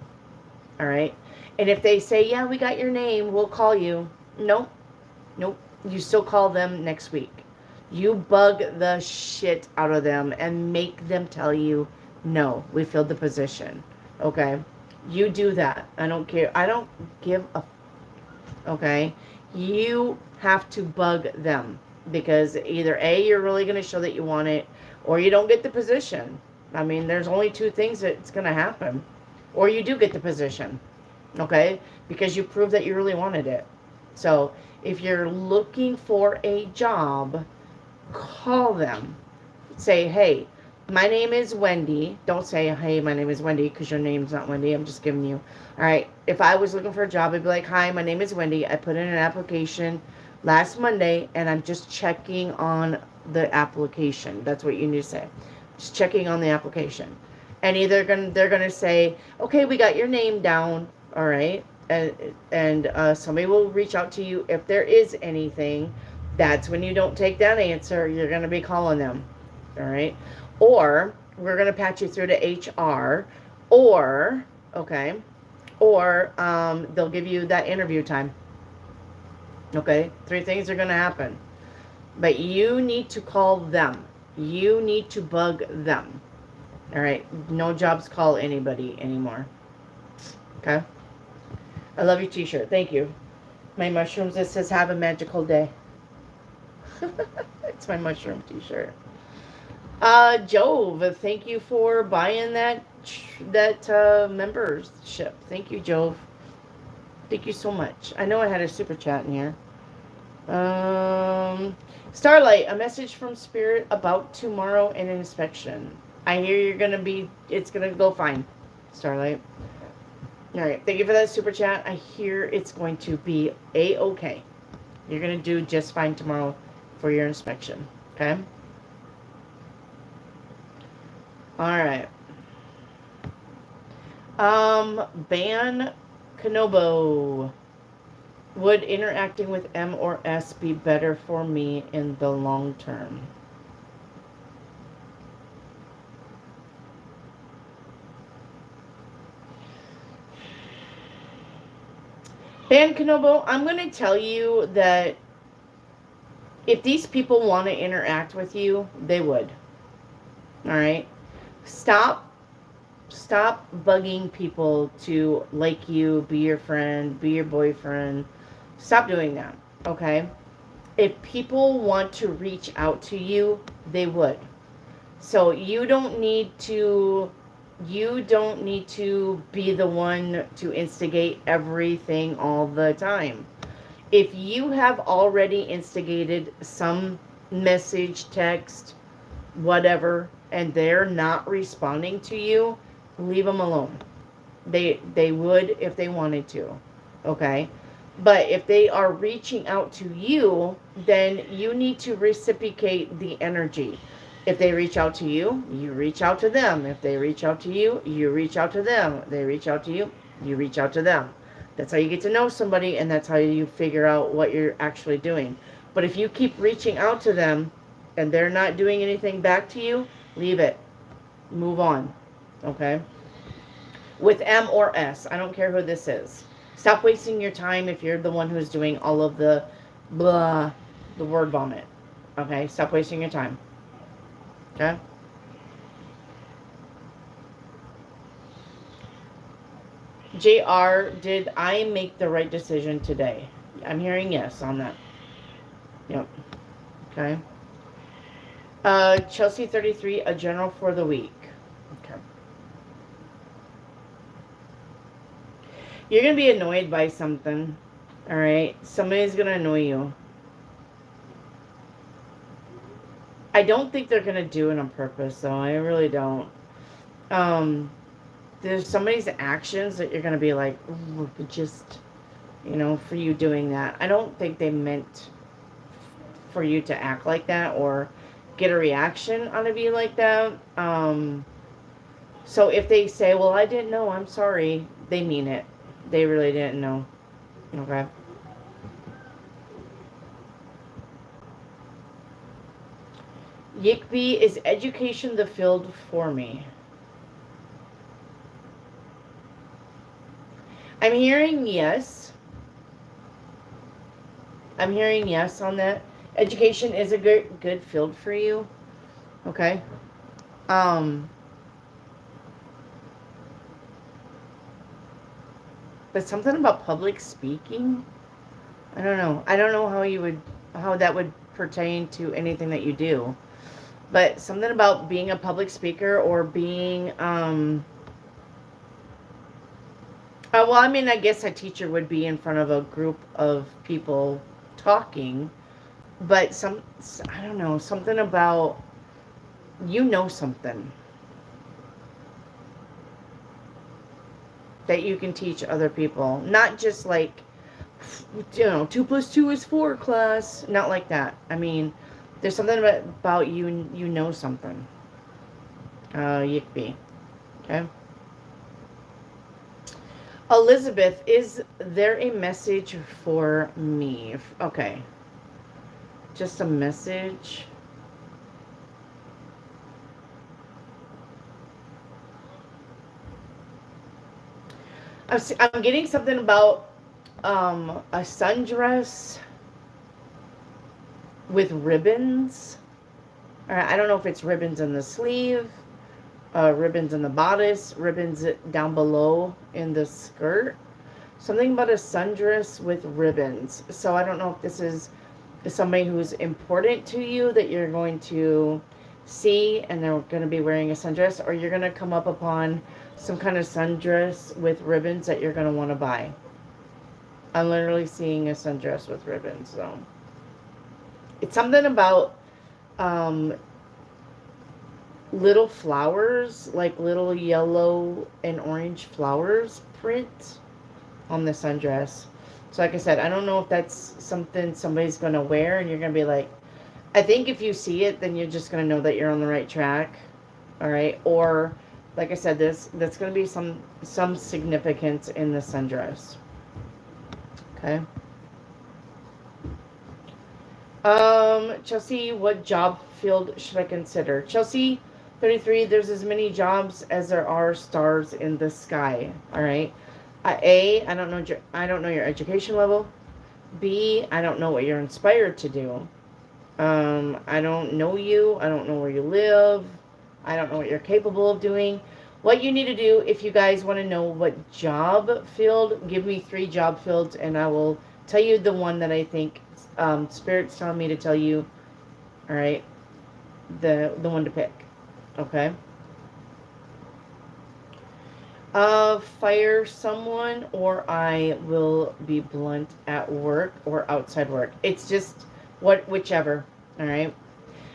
All right. And if they say, yeah, we got your name, we'll call you. Nope. You still call them next week. You bug the shit out of them and make them tell you, no, we filled the position. Okay. You do that. I don't care. I don't give a. Okay. You have to bug them, because either A, you're really going to show that you want it, or you don't get the position. I mean, there's only 2 things that's going to happen. Or you do get the position, okay? Because you proved that you really wanted it. So, if you're looking for a job, call them. Say, hey, my name is Wendy. Don't say, hey, my name is Wendy, because your name's not Wendy. I'm just giving you. All right, if I was looking for a job, I'd be like, hi, my name is Wendy. I put in an application last Monday, and I'm just checking on the application. That's what you need to say. Just checking on the application. And either they're gonna say, okay, we got your name down, all right, and somebody will reach out to you if there is anything. That's when you don't take that answer. You're gonna be calling them, all right, or we're gonna patch you through to HR, or okay, or they'll give you that interview time. Okay, 3 things are gonna happen, but you need to call them. You need to bug them. All right, no jobs call anybody anymore. Okay. I love your t-shirt. Thank you. My mushrooms, it says have a magical day. It's my mushroom t-shirt. Jove, thank you for buying that membership. Thank you, Jove. Thank you so much. I know I had a super chat in here. Starlight, a message from Spirit about tomorrow and inspection. I hear it's gonna go fine, Starlight. All right, thank you for that super chat. I hear it's going to be a-okay. You're gonna do just fine tomorrow for your inspection, okay? All right. Ban Kanobo. Would interacting with M or S be better for me in the long term? Ban Kanobo, I'm going to tell you that if these people want to interact with you, they would. All right? Stop bugging people to like you, be your friend, be your boyfriend. Stop doing that, okay? If people want to reach out to you, they would. So you don't need to be the one to instigate everything all the time. If you have already instigated some message, text, whatever, and they're not responding to you, leave them alone. They would if they wanted to, okay? But if they are reaching out to you, then you need to reciprocate the energy. If they reach out to you, you reach out to them. If they reach out to you, you reach out to them. If they reach out to you, you reach out to them. That's how you get to know somebody, and that's how you figure out what you're actually doing. But if you keep reaching out to them and they're not doing anything back to you, leave it. Move on. Okay? With M or S, I don't care who this is. Stop wasting your time if you're the one who's doing all of the blah, the word vomit. Okay? Stop wasting your time. Okay? JR, did I make the right decision today? I'm hearing yes on that. Yep. Okay. Chelsea 33, a general for the week. Okay. You're going to be annoyed by something. All right? Somebody's going to annoy you. I don't think they're going to do it on purpose, though. I really don't. There's somebody's actions that you're going to be like, ooh, just, for you doing that. I don't think they meant for you to act like that or get a reaction out of you like that. So if they say, well, I didn't know, I'm sorry, they mean it. They really didn't know. Okay. Yickby, is education the field for me? I'm hearing yes. I'm hearing yes on that. Education is a good field for you. Okay. But something about public speaking, I don't know. I don't know how that would pertain to anything that you do. But something about being a public speaker or being well, I mean, I guess a teacher would be in front of a group of people talking, but I don't know, something about, something that you can teach other people. Not just like, 2 + 2 is 4 class. Not like that. I mean, there's something about you know something. Yickby. Okay. Elizabeth, is there a message for me? Okay. Just a message. I'm getting something about a sundress with ribbons. I don't know if it's ribbons in the sleeve, ribbons in the bodice, ribbons down below in the skirt. Something about a sundress with ribbons. So I don't know if this is somebody who's important to you that you're going to see and they're going to be wearing a sundress, or you're going to come up upon some kind of sundress with ribbons that you're going to want to buy. I'm literally seeing a sundress with ribbons, so it's something about little flowers, like little yellow and orange flowers print on the sundress. So like I said, I don't know if that's something somebody's going to wear and you're going to be like, I think if you see it, then you're just going to know that you're on the right track. All right. Or like I said, that's going to be some significance in the sundress. Okay. Chelsea, what job field should I consider? Chelsea 33, there's as many jobs as there are stars in the sky. All right. I don't know your education level. B, I don't know what you're inspired to do. I don't know you. I don't know where you live. I don't know what you're capable of doing. What you need to do, if you guys want to know what job field, give me 3 job fields and I will tell you the one that I think Spirit's telling me to tell you. All right. The one to pick. Okay. Fire someone or I will be blunt at work or outside work. It's just whichever. All right.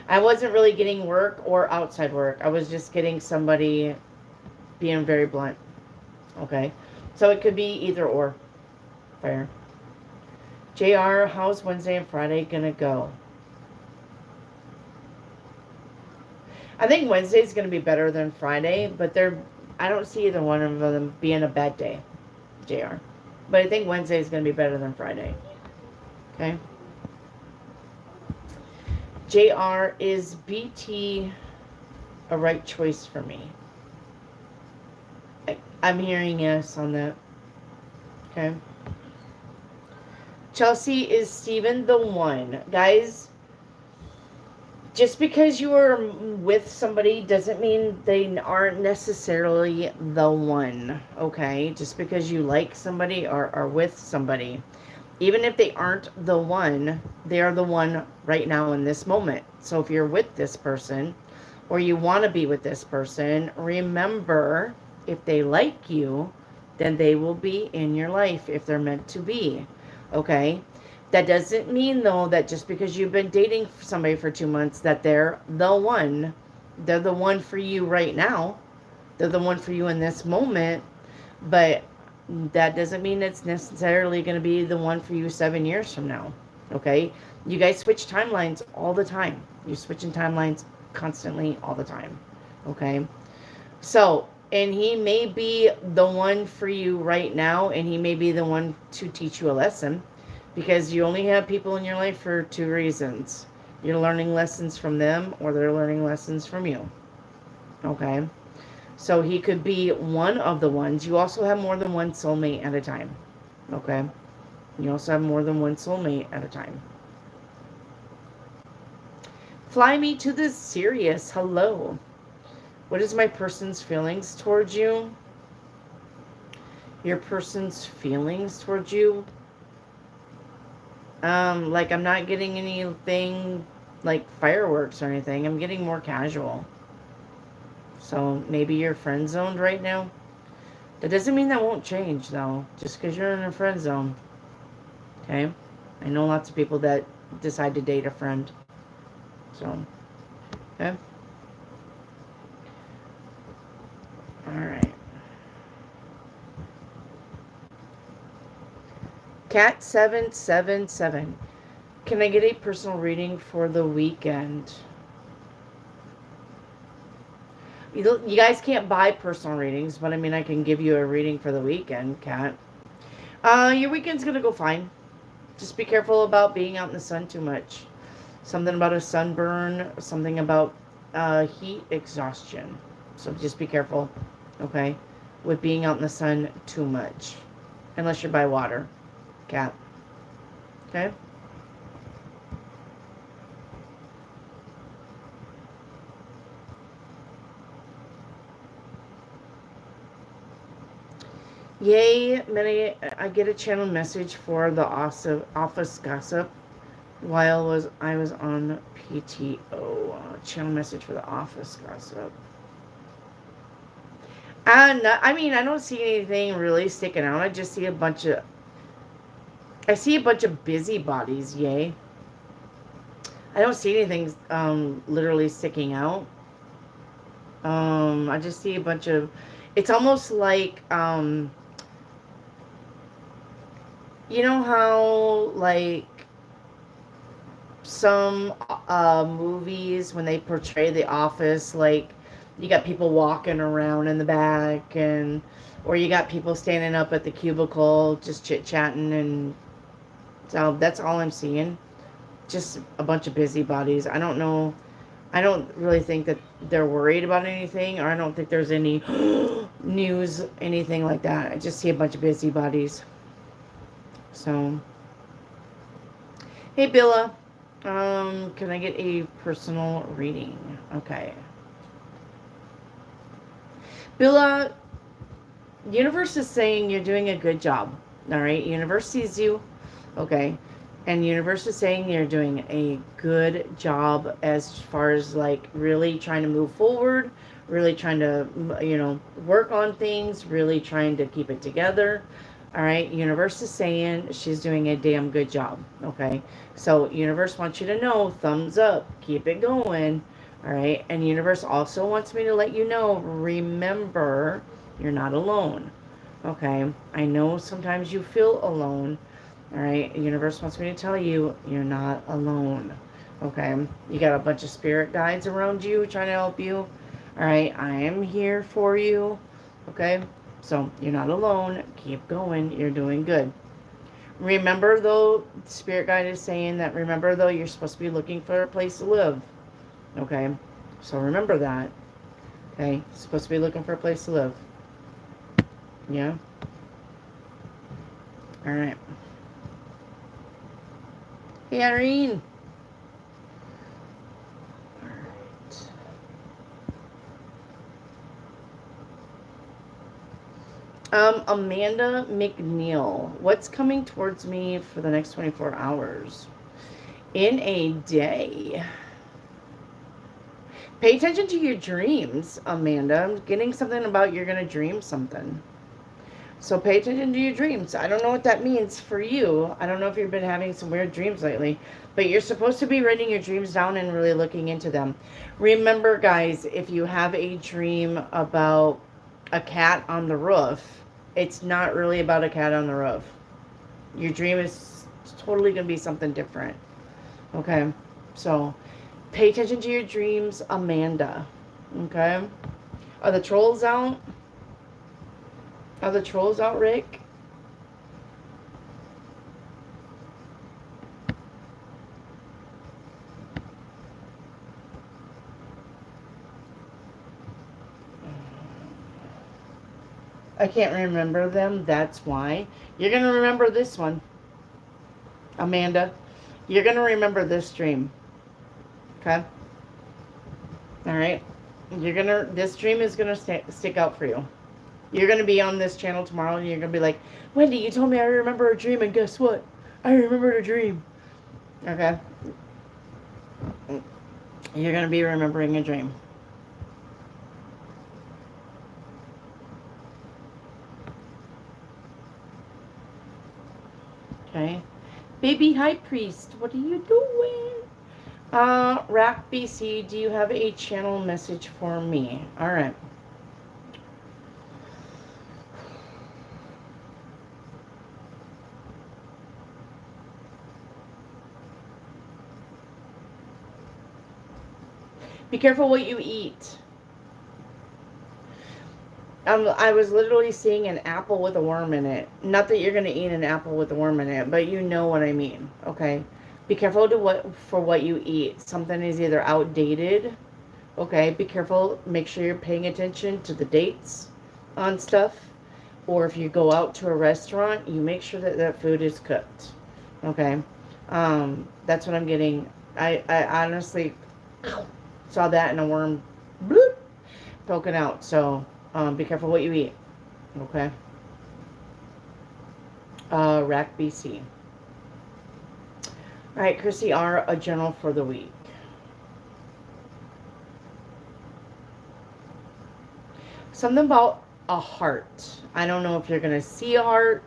I wasn't really getting work or outside work. I was just getting somebody being very blunt. Okay. So it could be either or. Fire. JR, how's Wednesday and Friday gonna go? I think Wednesday's gonna be better than Friday, but I don't see either one of them being a bad day, JR. But I think Wednesday is going to be better than Friday. Okay. JR, is BT a right choice for me? I'm hearing yes on that. Okay. Chelsea, is Steven the one? Guys, just because you are with somebody doesn't mean they aren't necessarily the one, okay? Just because you like somebody or are with somebody, even if they aren't the one, they are the one right now in this moment. So if you're with this person or you want to be with this person, remember, if they like you, then they will be in your life if they're meant to be, okay? That doesn't mean, though, that just because you've been dating somebody for 2 months that they're the one. They're the one for you right now. They're the one for you in this moment. But that doesn't mean it's necessarily going to be the one for you 7 years from now. Okay? You guys switch timelines all the time. You're switching timelines constantly all the time. Okay? So, and he may be the one for you right now, and he may be the one to teach you a lesson. Because you only have people in your life for 2 reasons. You're learning lessons from them or they're learning lessons from you. Okay? So he could be one of the ones. You also have more than one soulmate at a time. Okay? You also have more than one soulmate at a time. Fly me to the Sirius. Hello. What is my person's feelings towards you? Your person's feelings towards you? Like I'm not getting anything like fireworks or anything. I'm getting more casual. So maybe you're friend zoned right now. That doesn't mean that won't change though. Just because you're in a friend zone. Okay? I know lots of people that decide to date a friend. So, okay? Alright. Cat777. Can I get a personal reading for the weekend? You guys can't buy personal readings, but I mean, I can give you a reading for the weekend, Kat. Your weekend's gonna go fine. Just be careful about being out in the sun too much. Something about a sunburn, something about heat exhaustion. So just be careful, okay, with being out in the sun too much. Unless you're by water, Kat. Okay? Yay, many. I get a channel message for the office gossip while I was on PTO. Channel message for the office gossip. And I mean, I don't see anything really sticking out. I just see a bunch of busybodies. Yay. I don't see anything literally sticking out. I just see a bunch of. It's almost like you know how like some movies when they portray the office, like you got people walking around in the back, and or you got people standing up at the cubicle just chit-chatting, and so that's all I'm seeing. Just a bunch of busybodies. I don't know. I don't really think that they're worried about anything, or I don't think there's any news, anything like that. I just see a bunch of busybodies. So, hey Billa, can I get a personal reading? Okay. Billa, universe is saying you're doing a good job. All right, universe sees you. Okay. And universe is saying you're doing a good job as far as like really trying to move forward, really trying to, work on things, really trying to keep it together. All right. Universe is saying she's doing a damn good job. Okay. So universe wants you to know, thumbs up, keep it going. All right. And universe also wants me to let you know, remember, you're not alone. Okay. I know sometimes you feel alone. All right, the universe wants me to tell you, you're not alone. Okay, you got a bunch of spirit guides around you trying to help you. All right, I am here for you. Okay, so you're not alone. Keep going. You're doing good. Remember, though, spirit guide is saying that, remember, though, you're supposed to be looking for a place to live. Okay, so remember that. Okay, you're supposed to be looking for a place to live. Yeah? All right. Hey, Irene. All right. Amanda McNeil. What's coming towards me for the next 24 hours? In a day. Pay attention to your dreams, Amanda. I'm getting something about you're going to dream something. So pay attention to your dreams. I don't know what that means for you. I don't know if you've been having some weird dreams lately, but you're supposed to be writing your dreams down and really looking into them. Remember, guys, if you have a dream about a cat on the roof, it's not really about a cat on the roof. Your dream is totally going to be something different. Okay? So pay attention to your dreams, Amanda. Okay? Are the trolls out? Are the trolls out, Rick? I can't remember them. That's why. You're going to remember this one. Amanda. You're going to remember this dream. Okay? Alright? This dream is going to stick out for you. You're going to be on this channel tomorrow and you're going to be like, Wendy, you told me I remember a dream, and guess what? I remembered a dream. Okay? You're going to be remembering a dream. Okay? Baby High Priest, what are you doing? Rack BC, do you have a channel message for me? Alright. Be careful what you eat. I was literally seeing an apple with a worm in it. Not that you're going to eat an apple with a worm in it, but you know what I mean, okay? Be careful for what you eat. Something is either outdated, okay? Be careful. Make sure you're paying attention to the dates on stuff. Or if you go out to a restaurant, you make sure that that food is cooked, okay? That's what I'm getting. I honestly saw that in a worm bloop, poking out, so... be careful what you eat. Okay. Rack BC. All right, Chrissy R, a journal for the week. Something about a heart. I don't know if you're going to see a heart.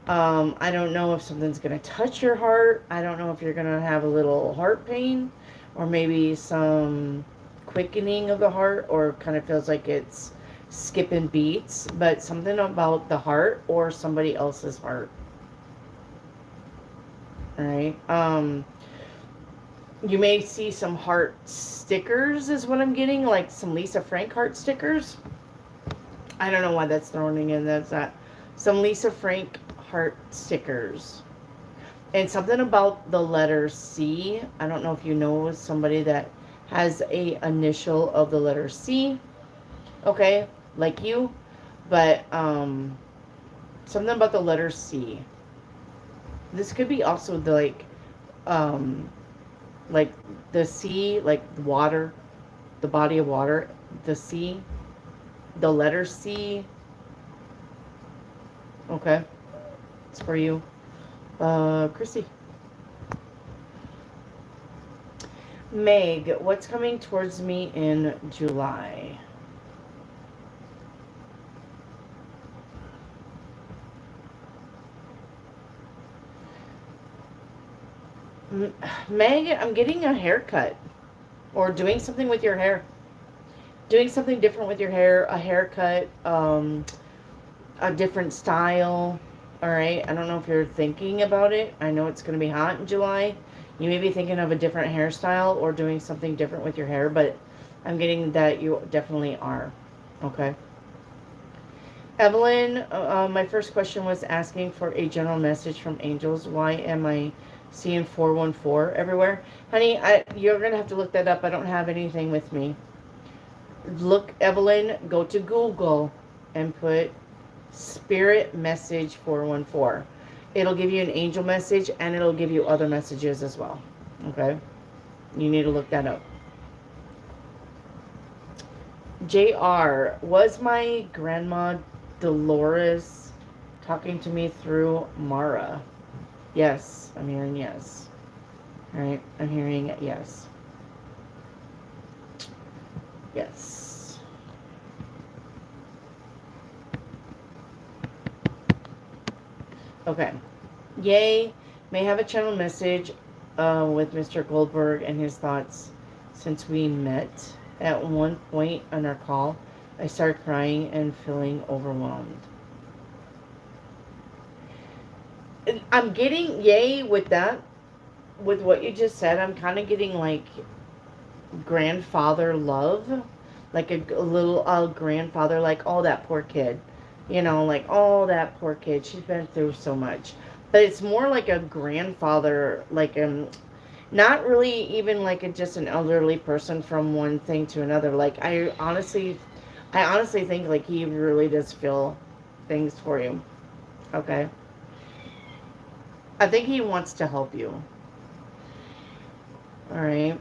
I don't know if something's going to touch your heart. I don't know if you're going to have a little heart pain or maybe some quickening of the heart, or kind of feels like it's skipping beats, but something about the heart or somebody else's heart. All right. You may see some heart stickers is what I'm getting, like some Lisa Frank heart stickers. I don't know why that's thrown in. That's that. Some Lisa Frank heart stickers. And something about the letter C. I don't know if you know somebody that has a initial of the letter C. Okay, like you. But something about the letter C. This could be also the like the sea, like water, the body of water, the sea, the letter C. Okay, it's for you, Chrissy. Meg, what's coming towards me in July? Meg, I'm getting a haircut or doing something with your hair. Doing something different with your hair, a haircut, a different style. All right. I don't know if you're thinking about it. I know it's going to be hot in July. You may be thinking of a different hairstyle or doing something different with your hair, but I'm getting that you definitely are. Okay. Evelyn, my first question was asking for a general message from angels. Why am I seeing 414 everywhere? Honey, you're going to have to look that up. I don't have anything with me. Look, Evelyn, go to Google and put Spirit Message 414. It'll give you an angel message and it'll give you other messages as well. Okay? You need to look that up. JR, was my grandma Dolores talking to me through Mara? Yes, I'm hearing yes. All right, I'm hearing yes. Yes. Okay. Yay. May have a channel message with Mr. Goldberg and his thoughts since we met. At one point on our call, I started crying and feeling overwhelmed. I'm getting yay with that. With what you just said, I'm kind of getting like grandfather love, like a little grandfather, like, oh, that poor kid, you know, like, oh, that poor kid, she's been through so much. But it's more like a grandfather, like not really even like just an elderly person from one thing to another. Like I honestly think like he really does feel things for you. Okay, I think he wants to help you. All right.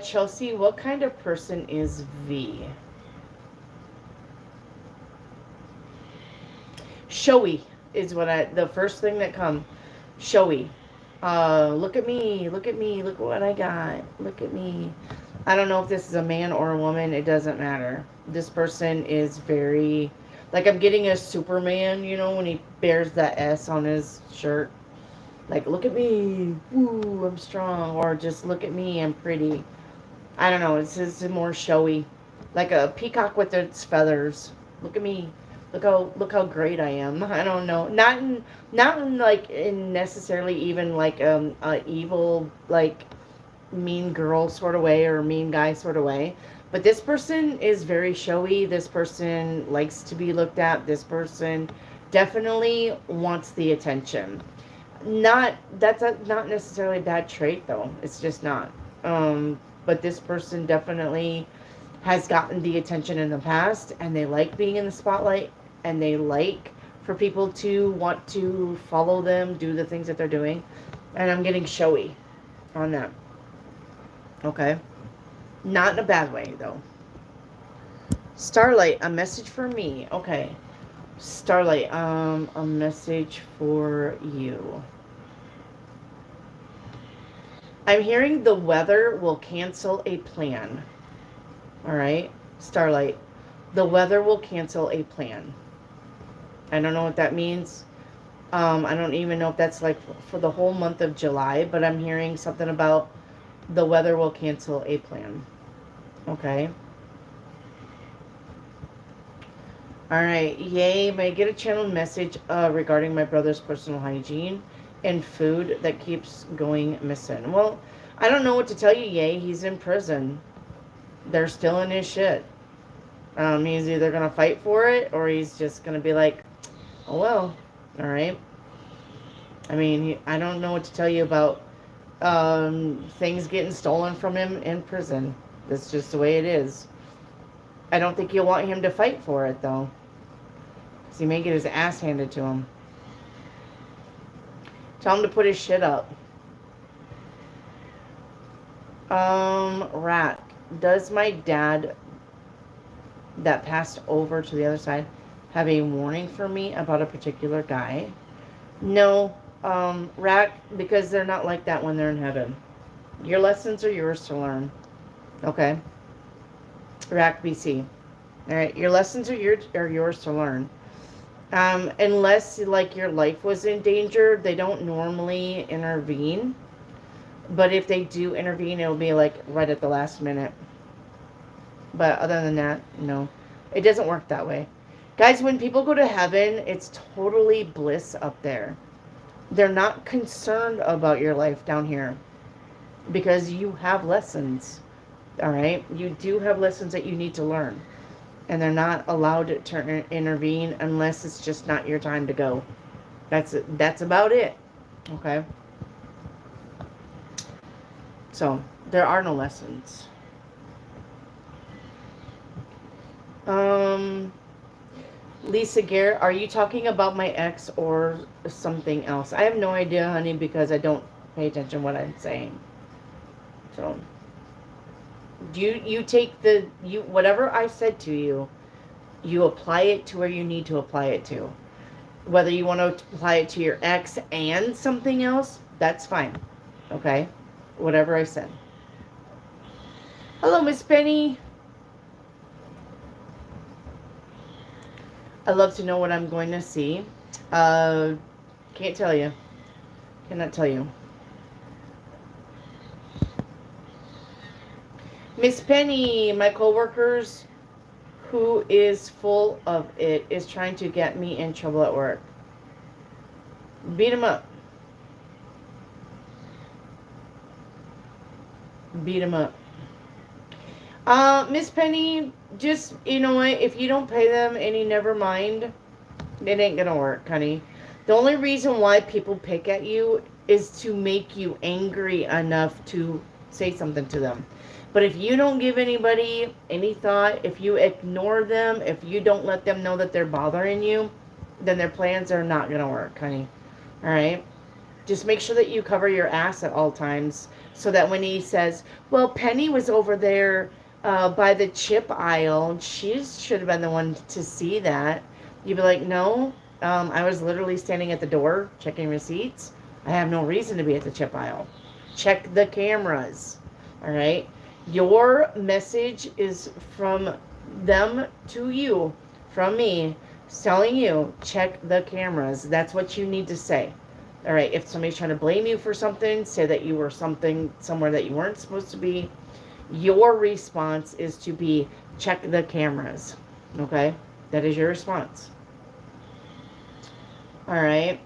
Chelsea, what kind of person is V? Showy is what the first thing that come. Showy. Look at me, look what I got. Look at me. I don't know if this is a man or a woman. It doesn't matter. This person is very, like, I'm getting a Superman, you know, when he bears that S on his shirt. Like, look at me, woo, I'm strong, or just look at me, I'm pretty. I don't know, it's more showy. Like a peacock with its feathers. Look at me. Look how great I am. I don't know. Not in like in necessarily even like a evil, like mean girl sort of way or mean guy sort of way. But this person is very showy. This person likes to be looked at. This person definitely wants the attention. Not necessarily a bad trait though. It's just not. But this person definitely has gotten the attention in the past, and they like being in the spotlight, and they like for people to want to follow them, do the things that they're doing. And I'm getting showy on that. Okay. Not in a bad way, though. Starlight, a message for me. Okay. Starlight, a message for you. I'm hearing the weather will cancel a plan. All right. Starlight, the weather will cancel a plan. I don't know what that means. I don't even know if that's like for the whole month of July, but I'm hearing something about the weather will cancel a plan. Okay. All right. Yay. May I get a channeled message regarding my brother's personal hygiene and food that keeps going missing? Well, I don't know what to tell you, Yay. He's in prison. They're still in his shit. He's either going to fight for it, or he's just going to be like, oh, well. All right. I mean, I don't know what to tell you about things getting stolen from him in prison. That's just the way it is. I don't think you'll want him to fight for it, though. Because he may get his ass handed to him. Tell him to put his shit up. Rat. Does my dad that passed over to the other side have a warning for me about a particular guy? No. Rat, because they're not like that when they're in heaven. Your lessons are yours to learn. Okay? Rack BC. Alright, your lessons are yours to learn. Unless, like, your life was in danger, they don't normally intervene. But if they do intervene, it'll be, like, right at the last minute. But other than that, no. It doesn't work that way. Guys, when people go to heaven, it's totally bliss up there. They're not concerned about your life down here. Because you have lessons. Alright? You do have lessons that you need to learn. And they're not allowed to intervene unless it's just not your time to go. That's about it. Okay? So, there are no lessons. Lisa Garrett, are you talking about my ex or something else? I have no idea, honey, because I don't pay attention to what I'm saying. So, you take whatever I said to you, you apply it to where you need to apply it to. Whether you want to apply it to your ex and something else, that's fine. Okay? Whatever I said. Hello, Miss Penny. I love to know what I'm going to see. Can't tell you. Cannot tell you. Miss Penny, my coworkers, who is full of it, is trying to get me in trouble at work. Beat him up. Beat him up. Miss Penny, just, you know what, if you don't pay them any, never mind, it ain't gonna work, honey. The only reason why people pick at you is to make you angry enough to say something to them. But if you don't give anybody any thought, if you ignore them, if you don't let them know that they're bothering you, then their plans are not gonna work, honey. Alright? Just make sure that you cover your ass at all times, so that when he says, well, Penny was over there by the chip aisle, she should have been the one to see that. You'd be like, no, I was literally standing at the door checking receipts. I have no reason to be at the chip aisle. Check the cameras. All right? Your message is from them to you, from me, telling you, check the cameras. That's what you need to say. All right, if somebody's trying to blame you for something, say that you were somewhere that you weren't supposed to be, your response is to be, check the cameras. Okay? That is your response. All right.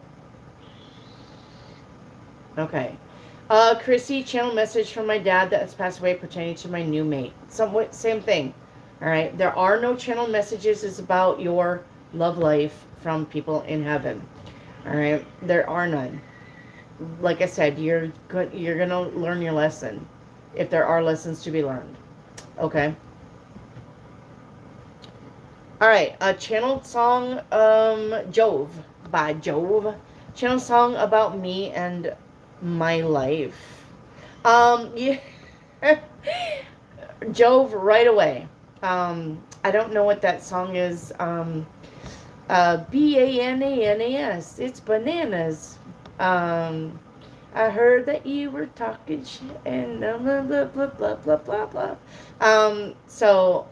Okay. Chrissy, channel message from my dad that has passed away pertaining to my new mate. Somewhat same thing. All right. There are no channel messages. It's about your love life from people in heaven. All right. There are none. Like I said, you're gonna learn your lesson, if there are lessons to be learned. Okay. All right. A channeled song, Jove by Jove. Channel song about me and my life. Yeah. Jove right away. I don't know what that song is. Bananas. It's bananas. I heard that you were talking shit and blah blah blah blah blah blah blah. So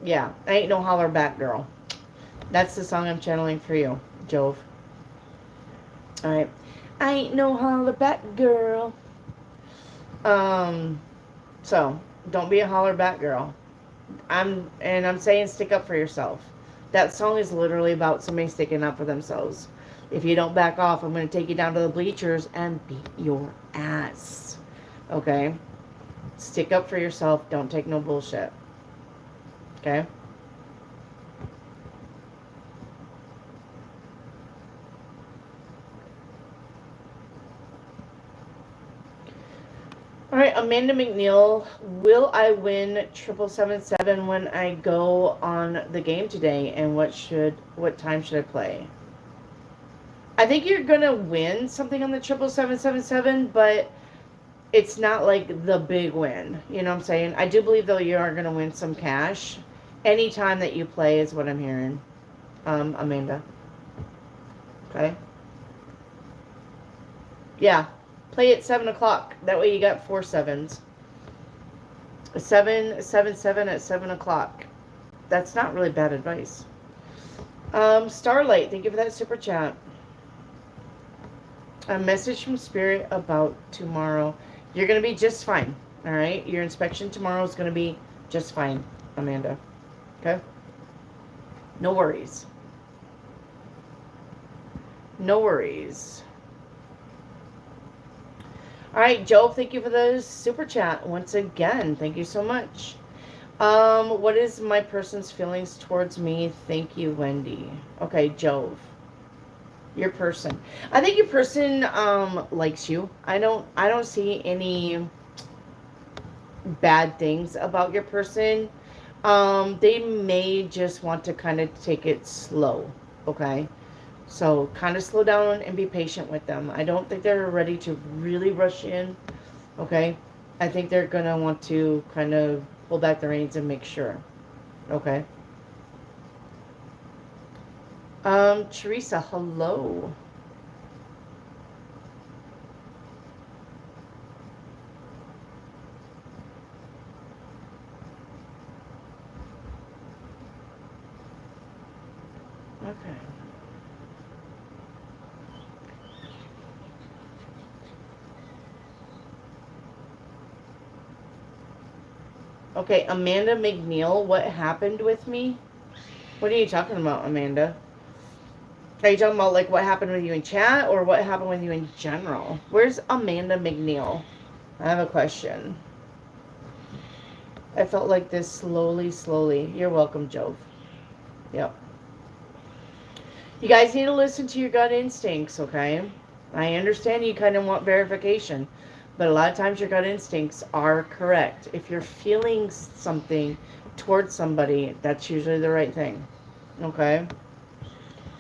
yeah, I ain't no holler back girl. That's the song I'm channeling for you, Jove. All right. I ain't no holler back girl. So don't be a holler back girl. I'm saying stick up for yourself. That song is literally about somebody sticking up for themselves. If you don't back off, I'm going to take you down to the bleachers and beat your ass. Okay? Stick up for yourself. Don't take no bullshit. Okay? All right, Amanda McNeil, will I win 777 when I go on the game today? And what time should I play? I think you're gonna win something on the 777, but it's not like the big win. You know what I'm saying? I do believe though you are gonna win some cash anytime that you play, is what I'm hearing. Amanda. Okay. Yeah. Play at 7 o'clock. That way you got 4 sevens. 777 at 7 o'clock. That's not really bad advice. Starlight, thank you for that super chat. A message from Spirit about tomorrow. You're going to be just fine. All right? Your inspection tomorrow is going to be just fine, Amanda. Okay? No worries. No worries. All right, Joe, thank you for the super chat once again. Thank you so much. What is my person's feelings towards me? Thank you, Wendy. Okay, Jove. Your person. I think your person likes you. I don't see any bad things about your person. They may just want to kind of take it slow. Okay? So kind of slow down and be patient with them. I don't think they're ready to really rush in. Okay? I think they're going to want to kind of pull back the reins and make sure. Okay? Teresa, hello. Okay. Okay, Amanda McNeil, what happened with me? What are you talking about, Amanda? Are you talking about, like, what happened with you in chat or what happened with you in general? Where's Amanda McNeil? I have a question. I felt like this slowly. You're welcome, Jove. Yep. You guys need to listen to your gut instincts, okay? I understand you kind of want verification, but a lot of times your gut instincts are correct. If you're feeling something towards somebody, that's usually the right thing, okay?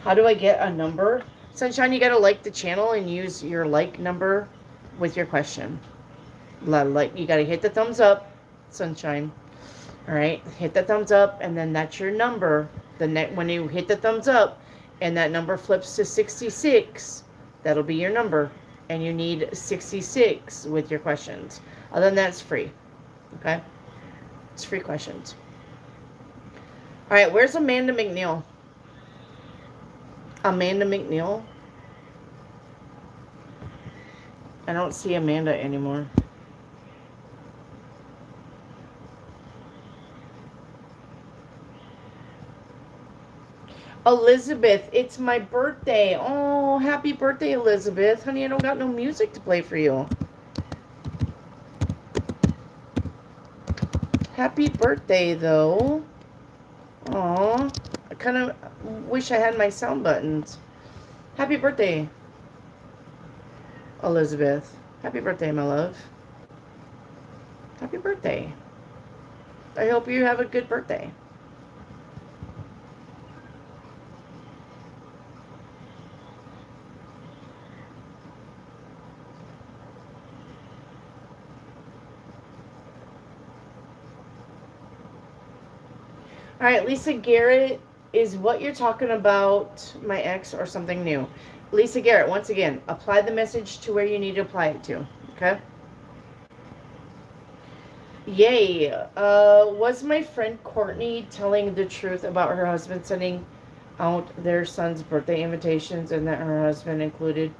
How do I get a number? Sunshine, you got to like the channel and use your like number with your question. You got to hit the thumbs up, Sunshine. All right, hit the thumbs up, and then that's your number. When you hit the thumbs up, and that number flips to 66, that'll be your number. And you need 66 with your questions. Other than that, it's free. Okay? It's free questions. All right, where's Amanda McNeil? Amanda McNeil? I don't see Amanda anymore. Elizabeth, it's my birthday. Oh, happy birthday, Elizabeth. Honey, I don't got no music to play for you. Happy birthday, though. Aw. I kind of wish I had my sound buttons. Happy birthday, Elizabeth. Happy birthday, my love. Happy birthday. I hope you have a good birthday. All right, Lisa Garrett, is what you're talking about my ex or something new? Lisa Garrett, once again, apply the message to where you need to apply it to, okay? Yay. Was my friend Courtney telling the truth about her husband sending out their son's birthday invitations and that her husband included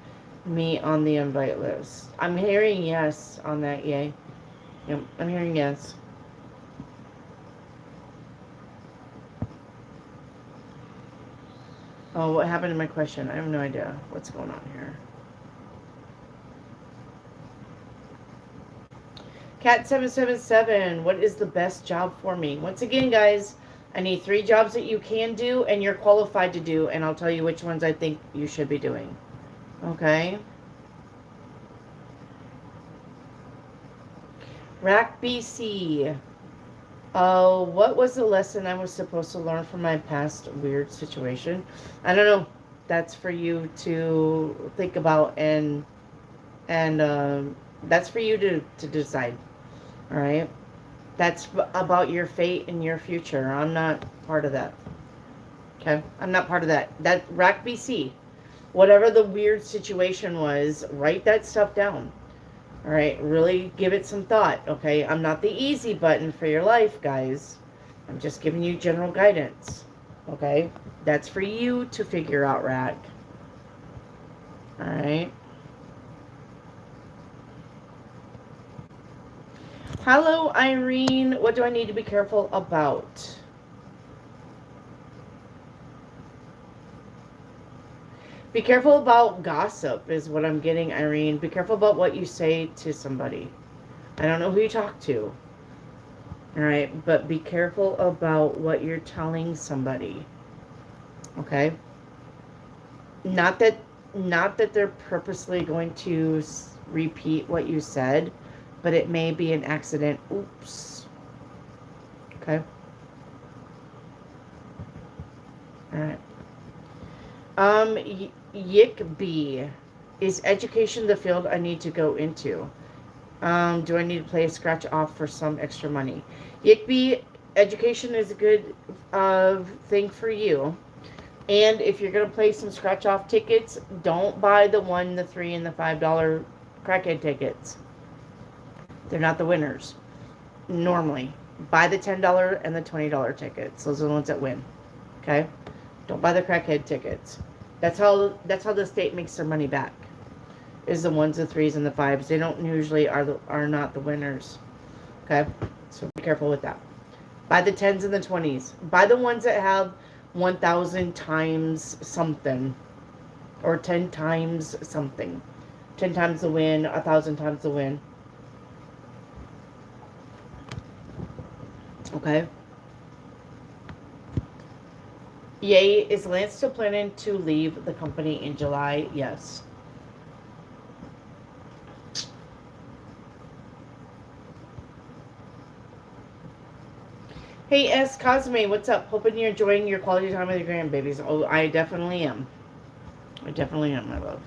me on the invite list? I'm hearing yes on that, yay. Yep, I'm hearing yes. Oh, what happened to my question? I have no idea what's going on here. Cat777, what is the best job for me? Once again, guys, I need 3 jobs that you can do and you're qualified to do, and I'll tell you which ones I think you should be doing. Okay? Rack BC. What was the lesson I was supposed to learn from my past weird situation? I don't know. That's for you to think about, and that's for you to decide. All right? That's about your fate and your future. I'm not part of that. Okay? I'm not part of that. That Rack BC. Whatever the weird situation was, write that stuff down. All right, really give it some thought, okay? I'm not the easy button for your life, guys. I'm just giving you general guidance, okay? That's for you to figure out, Rack. All right. Hello, Irene. What do I need to be careful about? Be careful about gossip is what I'm getting, Irene. Be careful about what you say to somebody. I don't know who you talk to. All right, but be careful about what you're telling somebody. Okay? Not that they're purposely going to repeat what you said, but it may be an accident. Oops. Okay? All right. Yickby. Is education the field I need to go into? Do I need to play a scratch off for some extra money? Yickby, education is a good thing for you. And if you're going to play some scratch off tickets, don't buy the $1, the $3, and the $5 crackhead tickets. They're not the winners. Normally. Buy the $10 and the $20 tickets. Those are the ones that win. Okay? Don't buy the crackhead tickets. That's how the state makes their money back. Is the 1s, the 3s, and the 5s. They don't usually are not the winners. Okay? So be careful with that. Buy the 10s and the 20s. Buy the ones that have 1,000 times something. Or 10 times something. 10 times the win, 1,000 times the win. Okay? Yay, is Lance still planning to leave the company in July? Yes. Hey, S. Cosme, what's up? Hoping you're enjoying your quality time with your grandbabies. Oh, I definitely am. I definitely am, my love.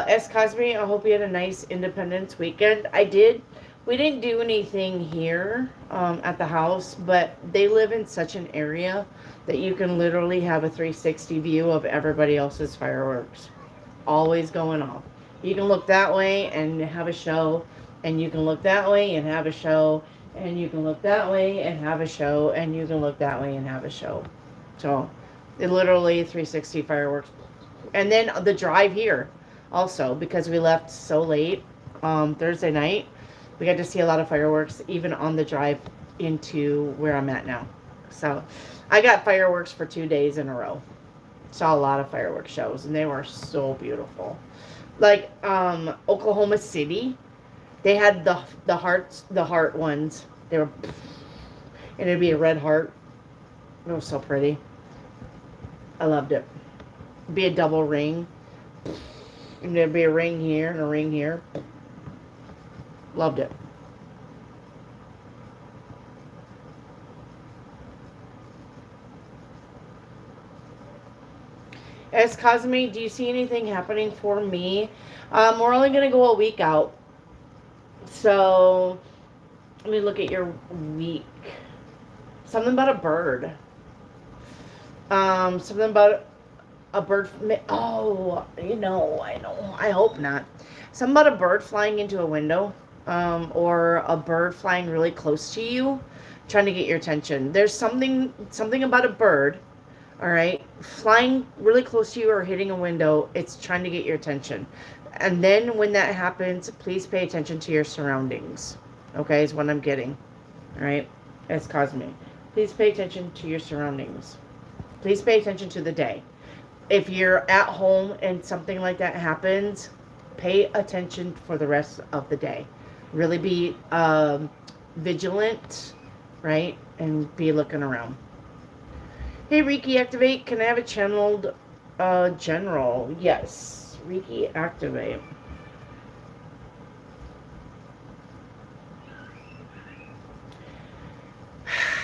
S. Cosme, I hope you had a nice Independence weekend. I did. We didn't do anything here at the house, but they live in such an area that you can literally have a 360 view of everybody else's fireworks. Always going off. You can look that way and have a show, and you can look that way and have a show, and you can look that way and have a show, and you can look that way and have a show. So, it literally 360 fireworks. And then the drive here also, because we left so late Thursday night, we got to see a lot of fireworks even on the drive into where I'm at now. So I got fireworks for 2 days in a row. Saw a lot of fireworks shows, and they were so beautiful. Like Oklahoma City, they had the heart ones. They were, and it'd be a red heart. It was so pretty. I loved it. It'd be a double ring, and there'd be a ring here and a ring here. Loved it. As Cosme, do you see anything happening for me? We're only going to go a week out. So, let me look at your week. Something about a bird. Something about a bird. Oh, I know. I hope not. Something about a bird flying into a window. Or a bird flying really close to you, trying to get your attention. There's something about a bird. All right, flying really close to you or hitting a window, it's trying to get your attention. And then when that happens, please pay attention to your surroundings. Okay, is what I'm getting. All right, as Cosme. Please pay attention to your surroundings. Please pay attention to the day. If you're at home and something like that happens, pay attention for the rest of the day. Really be vigilant, right? And be looking around. Hey, Reiki activate. Can I have a channeled general? Yes. Reiki activate.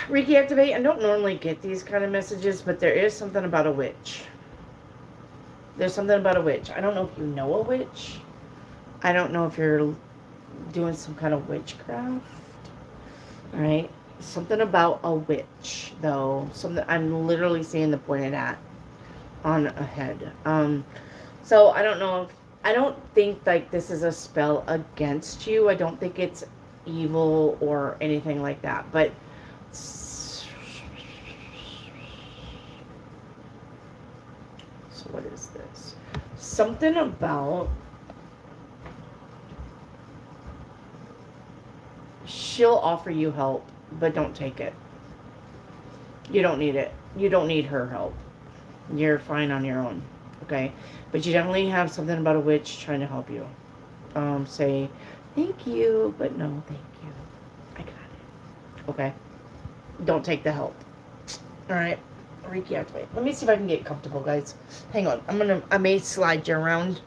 Reiki activate. I don't normally get these kind of messages, but there is something about a witch. There's something about a witch. I don't know if you know a witch. I don't know if you're doing some kind of witchcraft. All right. Something about a witch, though. Something I'm literally seeing the pointed at on a head. So I don't know if I don't think like this is a spell against you. I don't think it's evil or anything like that. But so what is this? Something about she'll offer you help. But don't take it. You don't need it. You don't need her help. You're fine on your own. Okay? But you definitely have something about a witch trying to help you. Say, thank you, but no, thank you. I got it. Okay? Don't take the help. Alright? Reiki activate. Let me see if I can get comfortable, guys. Hang on. I may slide you around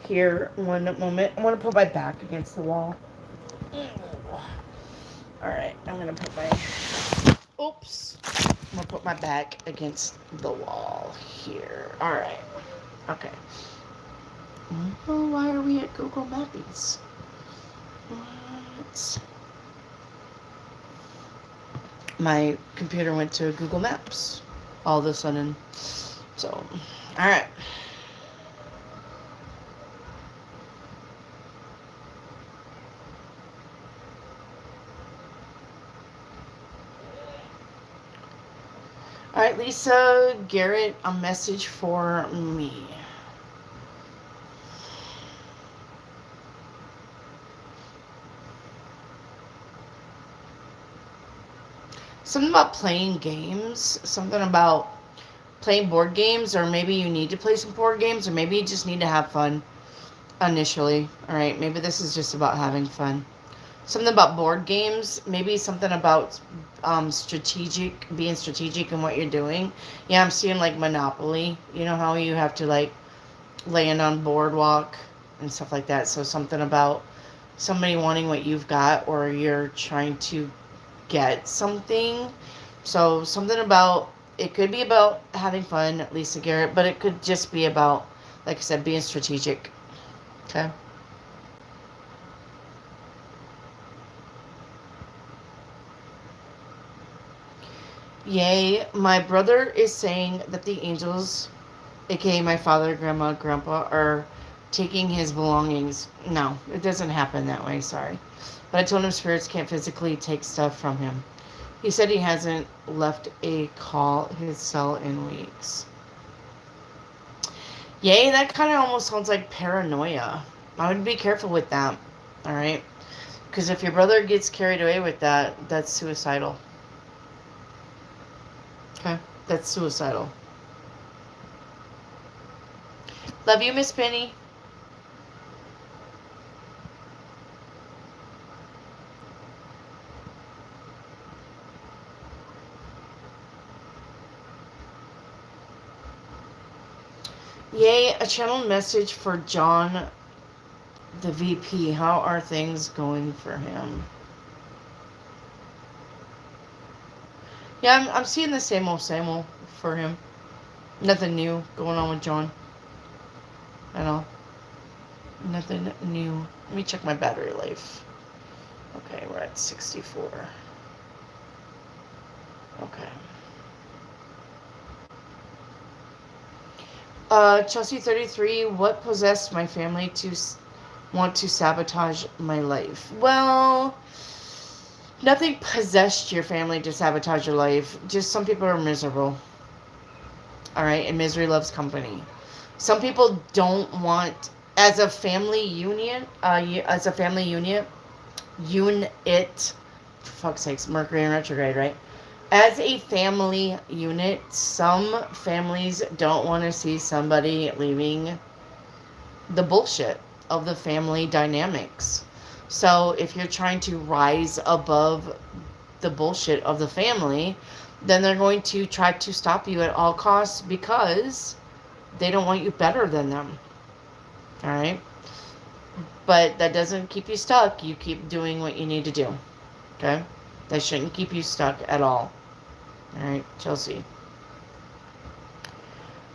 here one moment. I want to put my back against the wall. Alright, I'm going to put my, oops, I'm going to put my back against the wall here. Alright, okay. Well, why are we at Google Maps? My computer went to Google Maps all of a sudden. So, alright. All right, Lisa Garrett, a message for me. Something about playing games, something about playing board games, or maybe you need to play some board games, or maybe you just need to have fun initially. All right, maybe this is just about having fun. Something about board games, maybe something about being strategic in what you're doing. Yeah, I'm seeing like Monopoly. You know how you have to like land on boardwalk and stuff like that. So something about somebody wanting what you've got, or you're trying to get something. So something about, it could be about having fun, Lisa Garrett, but it could just be about, like I said, being strategic. Okay. Yay, my brother is saying that the angels, aka my father, grandma, grandpa, are taking his belongings. No, it doesn't happen that way, sorry. But I told him spirits can't physically take stuff from him. He said he hasn't left his cell in weeks. Yay, that kind of almost sounds like paranoia. I would be careful with that, alright? Because if your brother gets carried away with that, that's suicidal. Okay, that's suicidal. Love you, Miss Penny. Yay, a channel message for John, the VP. How are things going for him? Yeah, I'm seeing the same old for him. Nothing new going on with John. I know. Nothing new. Let me check my battery life. Okay, we're at 64. Okay. Chelsea 33, what possessed my family to want to sabotage my life? Well, nothing possessed your family to sabotage your life. Just some people are miserable. Alright, and misery loves company. Some people don't want, as a family unit, for fuck's sakes, Mercury in retrograde, right? As a family unit, some families don't want to see somebody leaving the bullshit of the family dynamics. So if you're trying to rise above the bullshit of the family, then they're going to try to stop you at all costs because they don't want you better than them. All right? But that doesn't keep you stuck. You keep doing what you need to do. Okay? That shouldn't keep you stuck at all. Alright, Chelsea.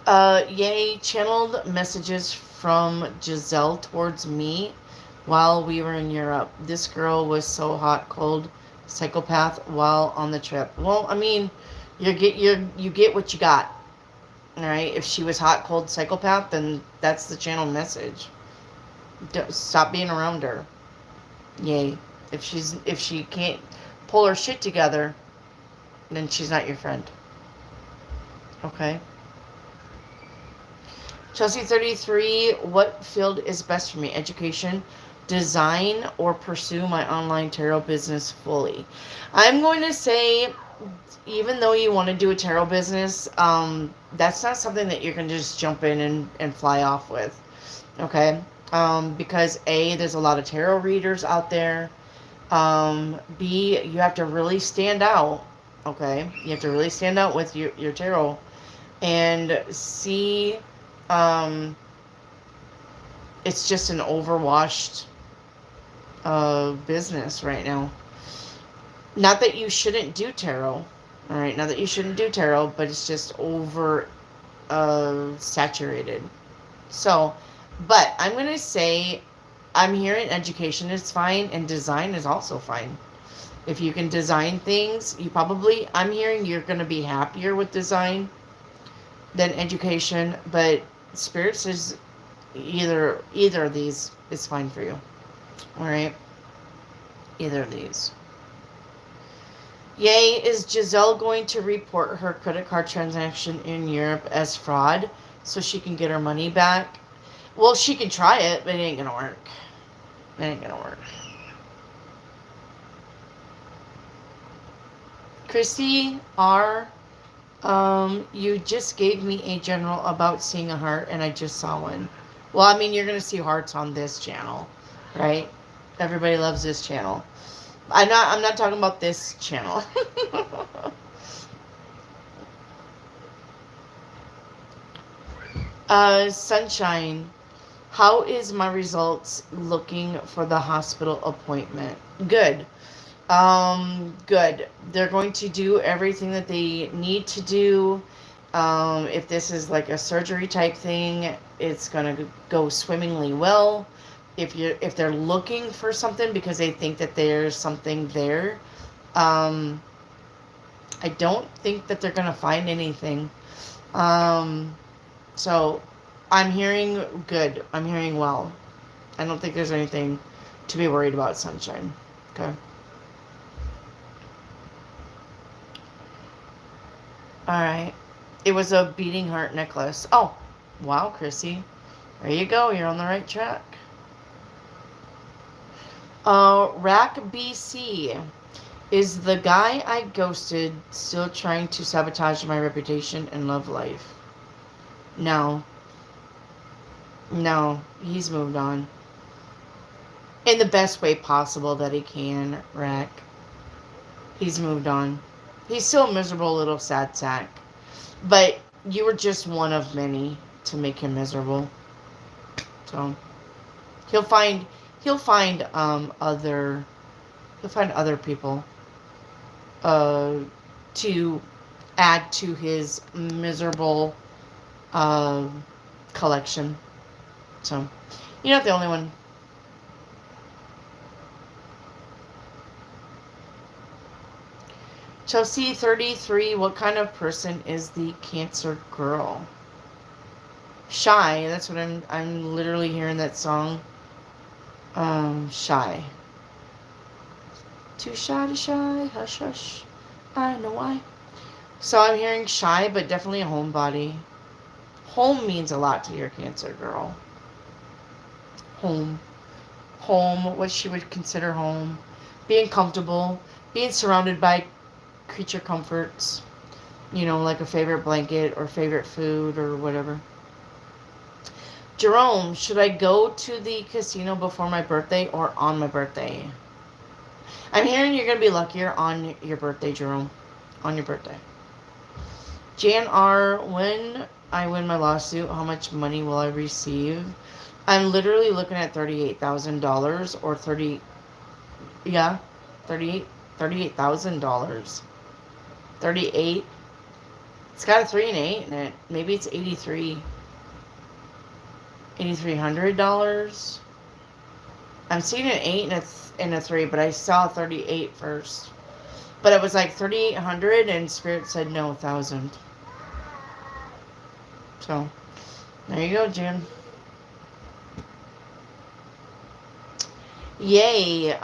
Yay, channeled messages from Giselle towards me while we were in Europe. This girl was so hot, cold, psychopath while on the trip. Well, I mean, you get what you got. Alright, if she was hot, cold, psychopath, then that's the channel message. Stop being around her. Yay. If she can't pull her shit together, then she's not your friend. Okay? Chelsea 33, what field is best for me? Education, design, or pursue my online tarot business fully? I'm going to say, even though you want to do a tarot business, that's not something that you're going to just jump in and fly off with. Okay? Because A, there's a lot of tarot readers out there. B, you have to really stand out. Okay? You have to really stand out with your tarot. And C, it's just an overwashed business right now. Not that you shouldn't do tarot. Alright? Not that you shouldn't do tarot, but it's just over saturated. So, but I'm going to say, I'm hearing education is fine and design is also fine. If you can design things, I'm hearing you're going to be happier with design than education, but Spirit says either of these is fine for you. Alright? Either of these. Yay, is Giselle going to report her credit card transaction in Europe as fraud so she can get her money back? Well, she can try it, but it ain't gonna work. It ain't gonna work. Chrissy R., you just gave me a general about seeing a heart, and I just saw one. Well, I mean, you're gonna see hearts on this channel, right? Everybody loves this channel. I'm not talking about this channel. Sunshine, how is my results looking for the hospital appointment? Good. Good. They're going to do everything that they need to do. If this is like a surgery type thing, it's going to go swimmingly well. If they're looking for something because they think that there's something there, I don't think that they're going to find anything. So I'm hearing good. I'm hearing well. I don't think there's anything to be worried about, Sunshine. Okay. Alright. It was a beating heart necklace. Oh, wow, Chrissy. There you go. You're on the right track. Rack BC. Is the guy I ghosted still trying to sabotage my reputation and love life? No. No, he's moved on. In the best way possible that he can, Rack. He's moved on. He's still a miserable little sad sack. But you were just one of many to make him miserable. So he'll find he'll find other he'll find other people uh to add to his miserable uh collection. So you're not the only one. Chelsea 33, what kind of person is the Cancer girl? Shy, that's what I'm literally hearing that song. Shy. Too shy to shy, hush hush. I know why. So I'm hearing shy, but definitely a homebody. Home means a lot to your Cancer girl. Home. Home, what she would consider home. Being comfortable. Being surrounded by creature comforts. You know, like a favorite blanket or favorite food or whatever. Jerome, should I go to the casino before my birthday or on my birthday? I'm hearing you're going to be luckier on your birthday, Jerome. On your birthday. Jan R., when I win my lawsuit, how much money will I receive? I'm literally looking at $38,000 or $38,000. 38. It's got a 3 and 8 in it. Maybe it's $8,300. I'm seeing an 8 and a 3, but I saw 38 first. But it was like 3,800 and Spirit said no, 1,000. So, there you go, Jim. Yay.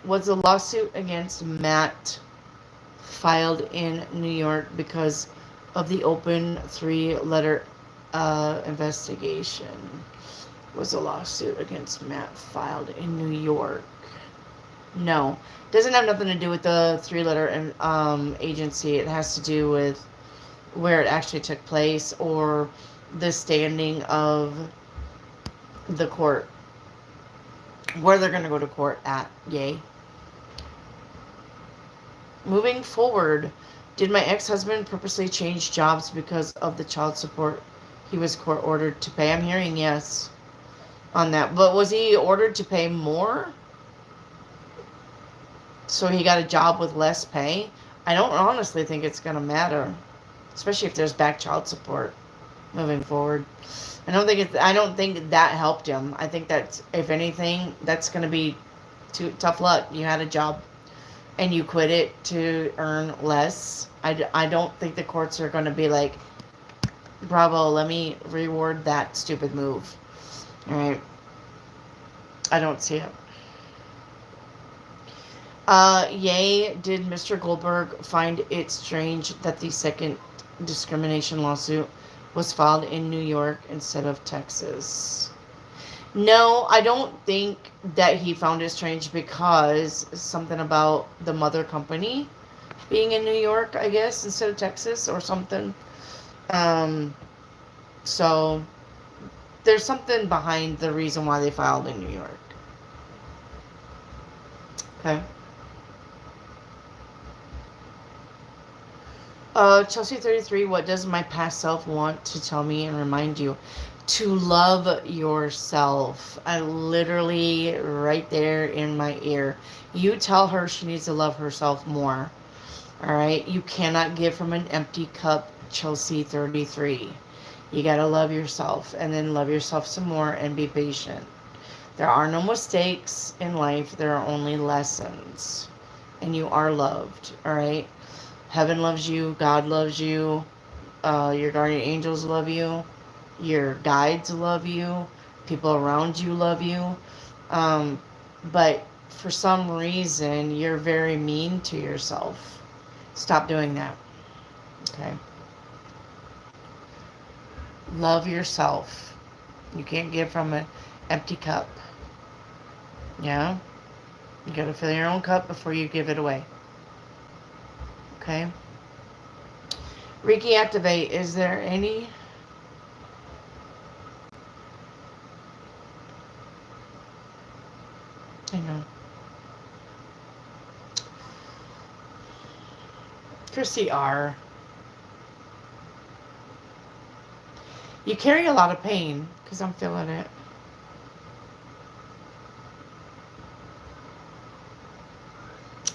Was a lawsuit against Matt filed in New York because of the open 3-letter investigation? Was a lawsuit against Matt filed in New York? No. Doesn't have nothing to do with the 3-letter agency. It has to do with where it actually took place or the standing of the court. Where they're going to go to court at. Yay. Moving forward, did my ex-husband purposely change jobs because of the child support he was court ordered to pay? I'm hearing yes on that. But was he ordered to pay more? So he got a job with less pay? I don't honestly think it's going to matter. Especially if there's back child support moving forward. I don't think that helped him. I think that, if anything, that's going to be tough luck. You had a job and you quit it to earn less. I don't think the courts are going to be like, bravo, let me reward that stupid move. All right. I don't see it. Yay, did Mr. Goldberg find it strange that the second discrimination lawsuit was filed in New York instead of Texas? No, I don't think that he found it strange because something about the mother company being in New York, I guess, instead of Texas or something. So there's something behind the reason why they filed in New York. Okay. Chelsea 33, what does my past self want to tell me and remind you? To love yourself. I literally, right there in my ear. You tell her she needs to love herself more. Alright? You cannot give from an empty cup, Chelsea 33. You gotta love yourself. And then love yourself some more and be patient. There are no mistakes in life. There are only lessons. And you are loved. Alright? Heaven loves you. God loves you. Your guardian angels love you. Your guides love you. People around you love you. But for some reason, you're very mean to yourself. Stop doing that. Okay? Love yourself. You can't give from an empty cup. Yeah? You gotta fill your own cup before you give it away. Okay. Reiki activate. Is there any I know. Chrissy R. You carry a lot of pain, because I'm feeling it.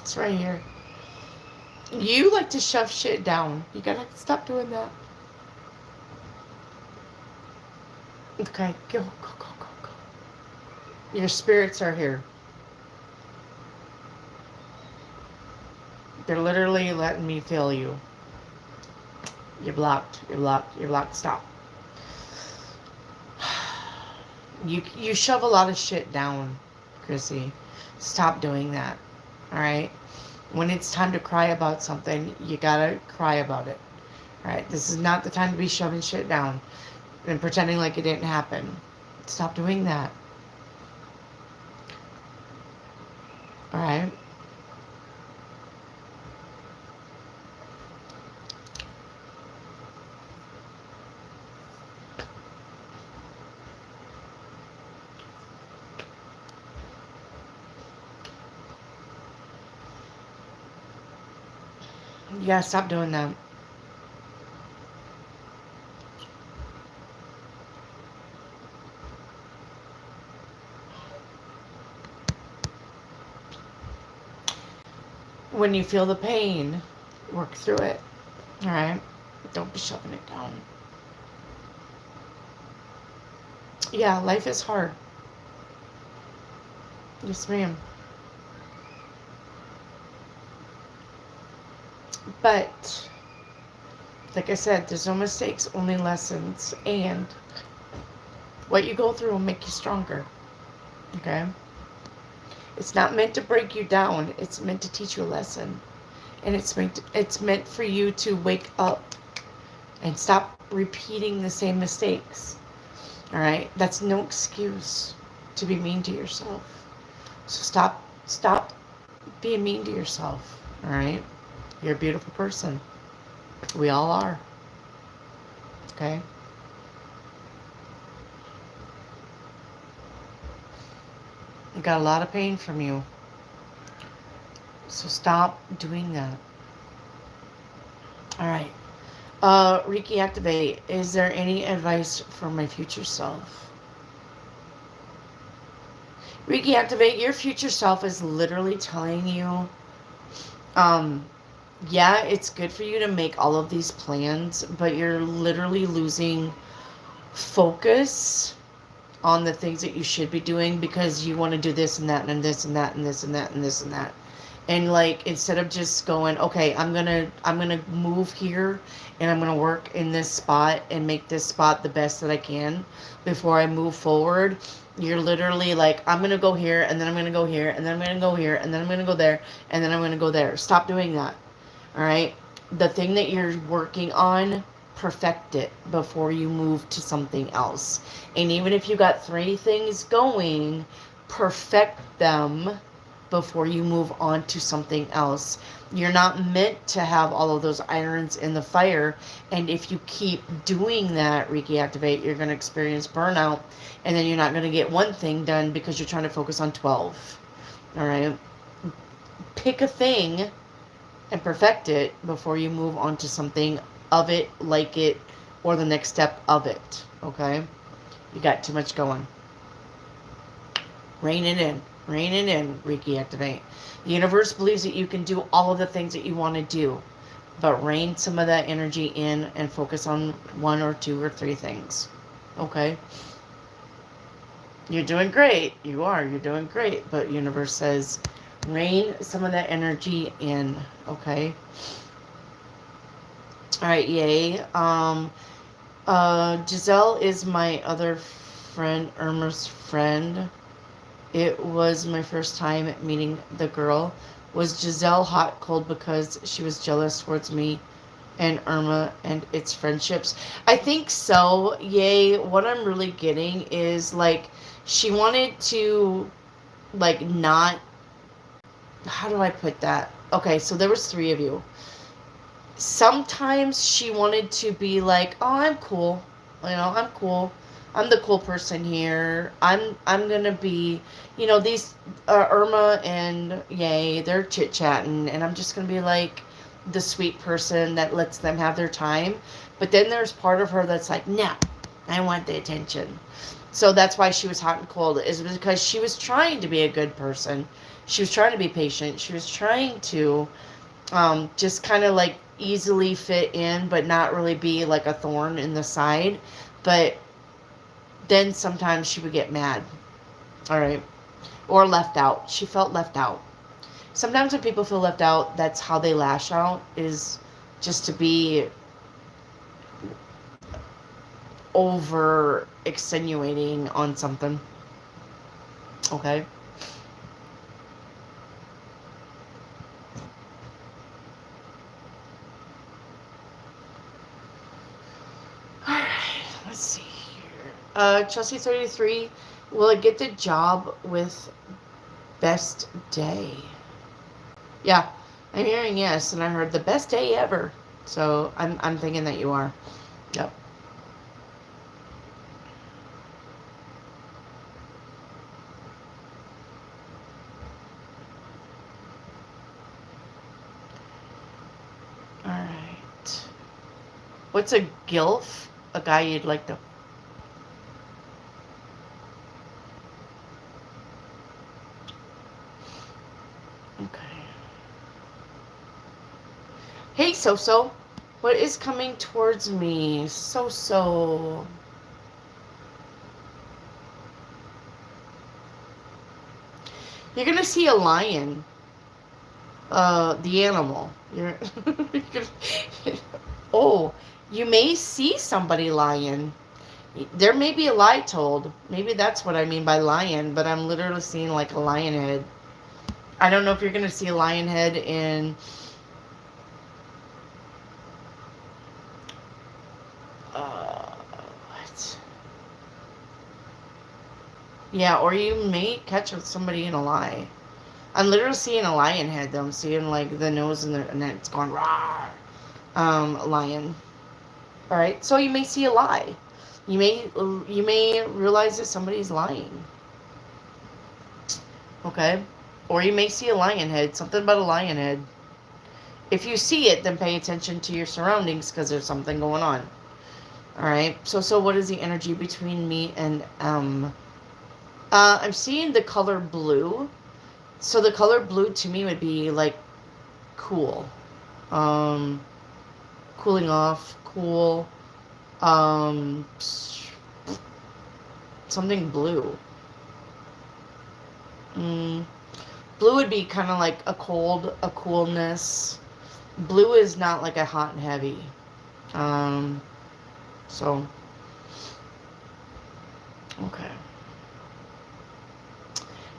It's right here. You like to shove shit down. You gotta stop doing that. Okay, go, go, go, go, go. Your spirits are here. They're literally letting me feel you. You're blocked. You're blocked. You're blocked. Stop. You shove a lot of shit down, Chrissy. Stop doing that. Alright? When it's time to cry about something, you gotta cry about it. Alright? This is not the time to be shoving shit down and pretending like it didn't happen. Stop doing that. Alright? Yeah, stop doing that. When you feel the pain, work through it. Alright? Don't be shoving it down. Yeah, life is hard. Yes, ma'am. But, like I said, there's no mistakes, only lessons. And what you go through will make you stronger. Okay? It's not meant to break you down. It's meant to teach you a lesson. And it's meant for you to wake up and stop repeating the same mistakes. Alright? That's no excuse to be mean to yourself. So stop being mean to yourself. Alright? You're a beautiful person. We all are. Okay? I got a lot of pain from you. So stop doing that. Alright. Reiki Activate. Is there any advice for my future self? Reiki Activate, your future self is literally telling you, yeah, it's good for you to make all of these plans, but you're literally losing focus on the things that you should be doing because you want to do this and that and this and that and this and that and this and that. And like, instead of just going, okay, I'm gonna move here and I'm gonna work in this spot and make this spot the best that I can before I move forward, you're literally like, I'm gonna go here and then I'm gonna go here and then I'm gonna go here and then I'm gonna go there and then I'm gonna go there. Stop doing that. All right? The thing that you're working on, perfect it before you move to something else. And even if you got 3 things going, perfect them before you move on to something else. You're not meant to have all of those irons in the fire. And if you keep doing that, Reiki Activate, you're going to experience burnout. And then you're not going to get one thing done because you're trying to focus on 12. All right? Pick a thing and perfect it before you move on to something of it, like it, or the next step of it. Okay? You got too much going. Rein it in. Rein it in, Reiki Activate. The universe believes that you can do all of the things that you want to do, but rein some of that energy in and focus on 1 or 2 or 3 things. Okay? You're doing great. You are. You're doing great. But universe says, rein some of that energy in. Okay? Alright, yay. Giselle is my other friend, Irma's friend. It was my first time meeting the girl. Was Giselle hot, cold because she was jealous towards me and Irma and its friendships? I think so. Yay. What I'm really getting is, like, she wanted to, like, not... How do I put that? Okay, so there was 3 of you. Sometimes she wanted to be like, oh, I'm cool. You know, I'm cool. I'm the cool person here. I'm gonna be, these Irma and Yay, they're chit chatting, and I'm just gonna be like the sweet person that lets them have their time. But then there's part of her that's like, no, I want the attention. So that's why she was hot and cold, is because she was trying to be a good person. She was trying to be patient. She was trying to just kind of like easily fit in, but not really be like a thorn in the side. But then sometimes she would get mad, all right, or left out. She felt left out. Sometimes when people feel left out, that's how they lash out, is just to be over extenuating on something. Okay. Alright, let's see here. Chelsea 33, will I get the job with best day? Yeah, I'm hearing yes, and I heard the best day ever. So I'm thinking that you are. Yep. Alright. What's a gilf? A guy you'd like to... Okay. Hey, So-So. What is coming towards me? So-So. You're gonna see a lion. The animal. Oh, you may see somebody lying. There may be a lie told. Maybe that's what I mean by lion, but I'm literally seeing like a lion head. I don't know if you're going to see a lion head in... what? Yeah, or you may catch somebody in a lie. I'm literally seeing a lion head, though. I'm seeing like the nose and then it's going rawr. Lion. All right, so you may see a lie. You may realize that somebody's lying. Okay, or you may see a lion head. Something about a lion head. If you see it, then pay attention to your surroundings because there's something going on. All right. So what is the energy between me and I'm seeing the color blue. So the color blue to me would be like cool. Cooling off, cool. Something blue. Blue would be kind of like a coolness. Blue is not like a hot and heavy. So, okay.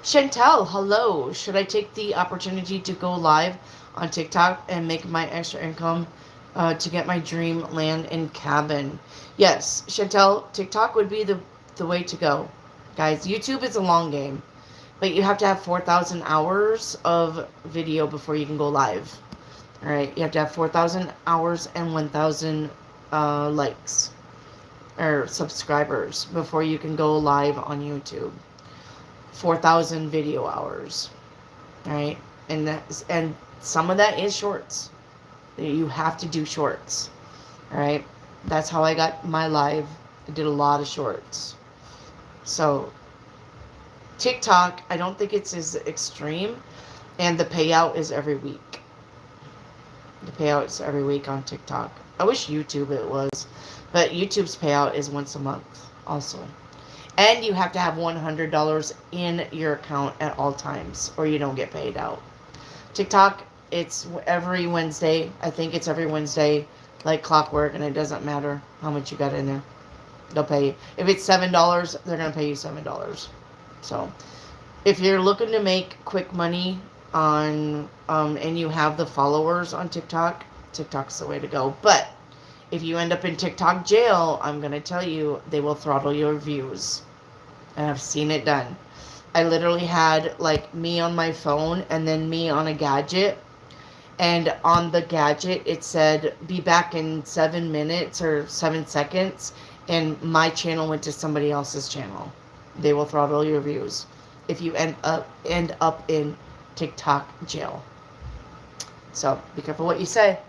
Chantel, hello. Should I take the opportunity to go live on TikTok and make my extra income to get my dream land and cabin? Yes, Chantel, TikTok would be the way to go. Guys, YouTube is a long game. But you have to have 4,000 hours of video before you can go live. Alright, you have to have 4,000 hours and 1,000 likes. Or subscribers before you can go live on YouTube. 4,000 video hours. Alright? And some of that is shorts. You have to do shorts. Alright? That's how I got my live. I did a lot of shorts. So... TikTok, I don't think it's as extreme, and the payout is every week. The payout is every week on TikTok. I wish YouTube it was, but YouTube's payout is once a month also. And you have to have $100 in your account at all times, or you don't get paid out. TikTok, it's every Wednesday. I think it's every Wednesday, like clockwork, and it doesn't matter how much you got in there. They'll pay you. If it's $7, they're going to pay you $7. So, if you're looking to make quick money on, and you have the followers on TikTok, TikTok's the way to go. But, if you end up in TikTok jail, I'm going to tell you, they will throttle your views. And I've seen it done. I literally had, like, me on my phone, and then me on a gadget. And on the gadget, it said, be back in 7 minutes or 7 seconds. and my channel went to somebody else's channel. They will throttle your views if you end up in TikTok jail. So be careful what you say.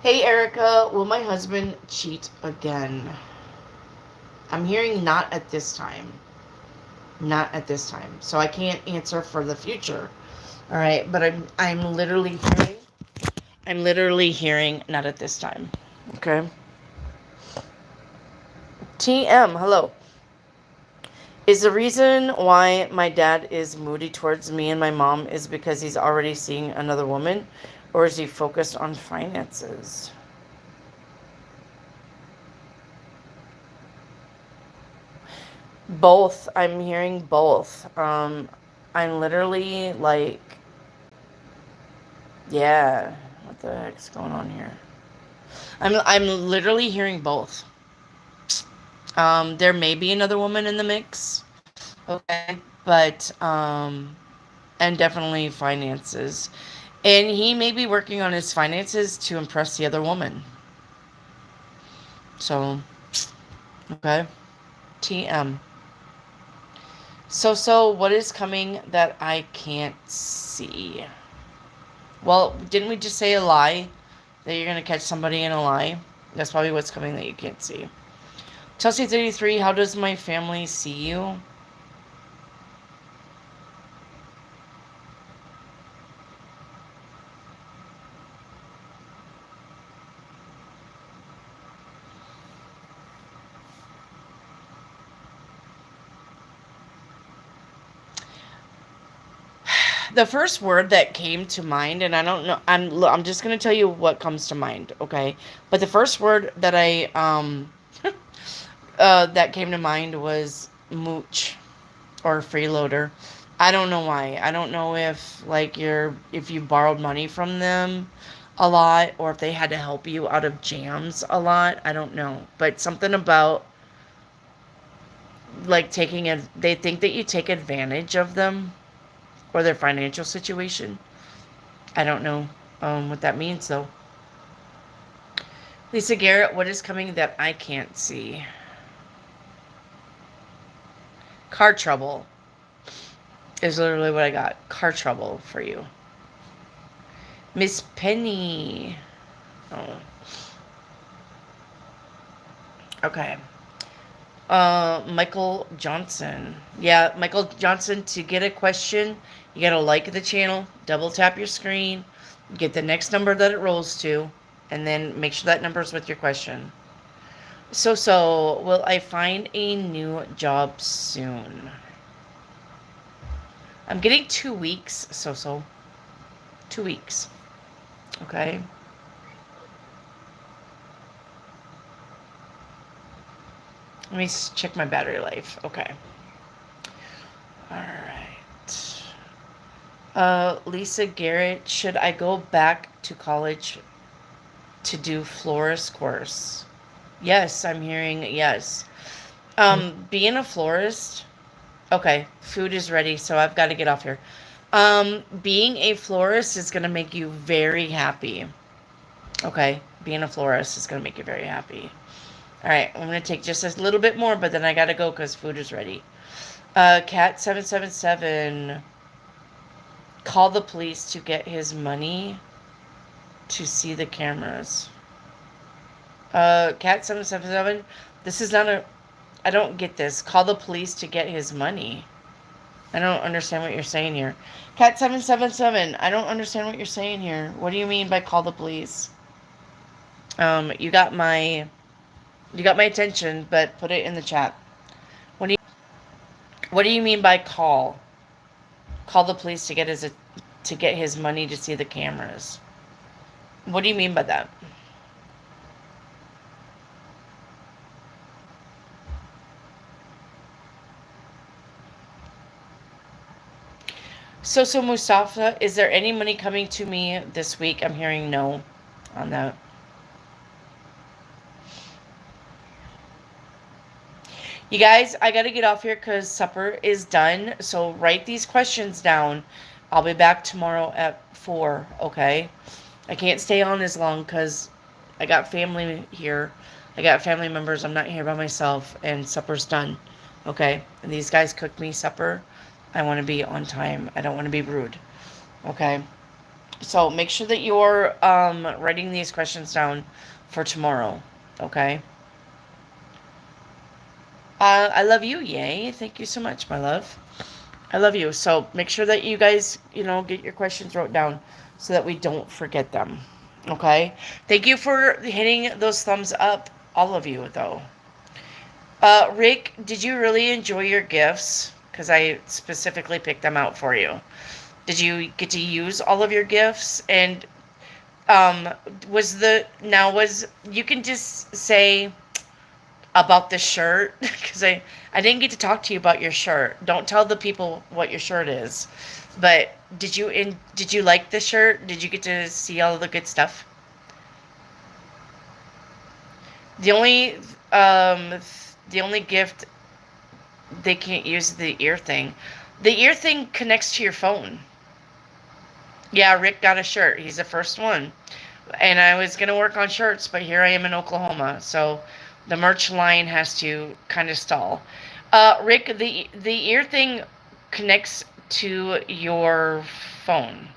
Hey Erica, will my husband cheat again? I'm hearing not at this time. Not at this time. So I can't answer for the future. All right, but I'm literally hearing not at this time. Okay. TM, hello. Is the reason why my dad is moody towards me and my mom is because he's already seeing another woman, or is he focused on finances? Both. I'm hearing both. I'm literally like, yeah, what the heck's going on here? I'm literally hearing both. There may be another woman in the mix, okay, but and definitely finances, and he may be working on his finances to impress the other woman. So, okay, TM. So what is coming that I can't see? Well, didn't we just say a lie? That you're going to catch somebody in a lie? That's probably what's coming that you can't see. Chelsea 33, how does my family see you? The first word that came to mind, and I don't know, I'm just going to tell you what comes to mind, okay? But the first word that I that came to mind was mooch or freeloader. I don't know why. I don't know if if you borrowed money from them a lot, or if they had to help you out of jams a lot. I don't know. But something about like they think that you take advantage of them or their financial situation. I don't know what that means though. Lisa Garrett, what is coming that I can't see? Car trouble is literally what I got. Car trouble for you. Miss Penny. Oh. Okay. Michael Johnson. Yeah, Michael Johnson, to get a question, you gotta like the channel, double tap your screen, get the next number that it rolls to, and then make sure that number's with your question. So, will I find a new job soon? I'm getting 2 weeks, so. 2 weeks. Okay. Let me check my battery life. Okay. Alright. Lisa Garrett, should I go back to college to do florist course? Yes, I'm hearing yes. Being a florist. Okay, food is ready, so I've got to get off here. Being a florist is going to make you very happy. Okay, being a florist is going to make you very happy. All right, I'm going to take just a little bit more, but then I got to go because food is ready. Cat 777, call the police to get his money to see the cameras. Cat 777, this is not a, I don't get this. Call the police to get his money. I don't understand what you're saying here. Cat 777, I don't understand what you're saying here. What do you mean by call the police? You got my attention, but put it in the chat. What do you mean by call? Call the police to get his money to see the cameras. What do you mean by that? So Mustafa, is there any money coming to me this week? I'm hearing no on that. You guys, I got to get off here because supper is done. So write these questions down. I'll be back tomorrow at 4, okay? I can't stay on as long because I got family here. I got family members. I'm not here by myself, and supper's done. Okay? And these guys cooked me supper. I want to be on time. I don't want to be rude. Okay? So make sure that you're writing these questions down for tomorrow. Okay? I love you. Yay. Thank you so much, my love. I love you. So make sure that you guys, get your questions wrote down so that we don't forget them. Okay? Thank you for hitting those thumbs up. All of you, though. Rick, did you really enjoy your gifts? Because I specifically picked them out for you. Did you get to use all of your gifts? And um, you can just say about the shirt because I didn't get to talk to you about your shirt. Don't tell the people what your shirt is. But did you like the shirt? Did you get to see all of the good stuff? The only gift they can't use the ear thing. The ear thing connects to your phone. Yeah, Rick got a shirt. He's the first one. And I was going to work on shirts, but here I am in Oklahoma. So the merch line has to kind of stall. Rick, the ear thing connects to your phone.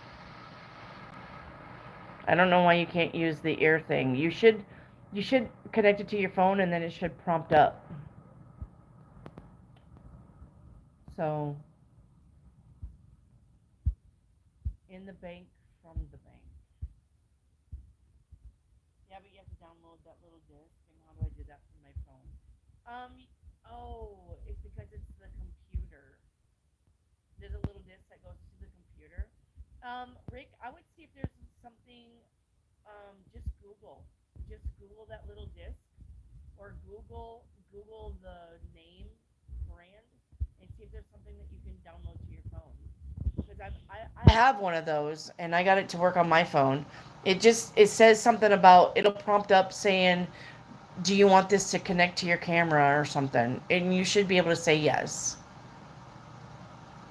I don't know why you can't use the ear thing. You should connect it to your phone and then it should prompt up. So in the bank from the bank. Yeah, but you have to download that little disc. And how do I do that from my phone? Um, it's because it's the computer. There's a little disc that goes to the computer. Rick, I would see if there's something. Just Google that little disc, or Google the name brand, and see if there's something that you can download to your phone. Because I have one of those, and I got it to work on my phone. It says something about it'll prompt up saying, "Do you want this to connect to your camera or something?" And you should be able to say yes.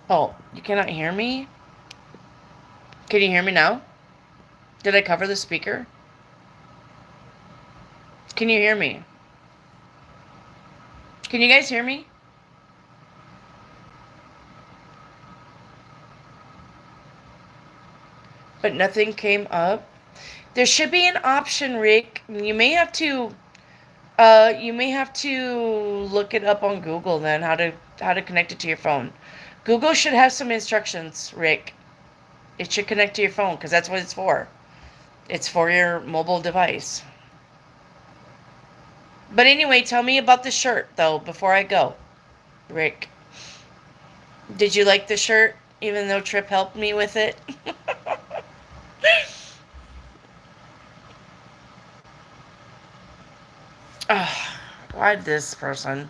Oh, you cannot hear me? Can you hear me now? Did I cover the speaker? Can you hear me? Can you guys hear me? But nothing came up. There should be an option, Rick. You may have to look it up on Google then how to connect it to your phone. Google should have some instructions, Rick. It should connect to your phone because that's what it's for. It's for your mobile device. But anyway, tell me about the shirt though before I go. Rick, did you like the shirt even though Trip helped me with it? Why this person?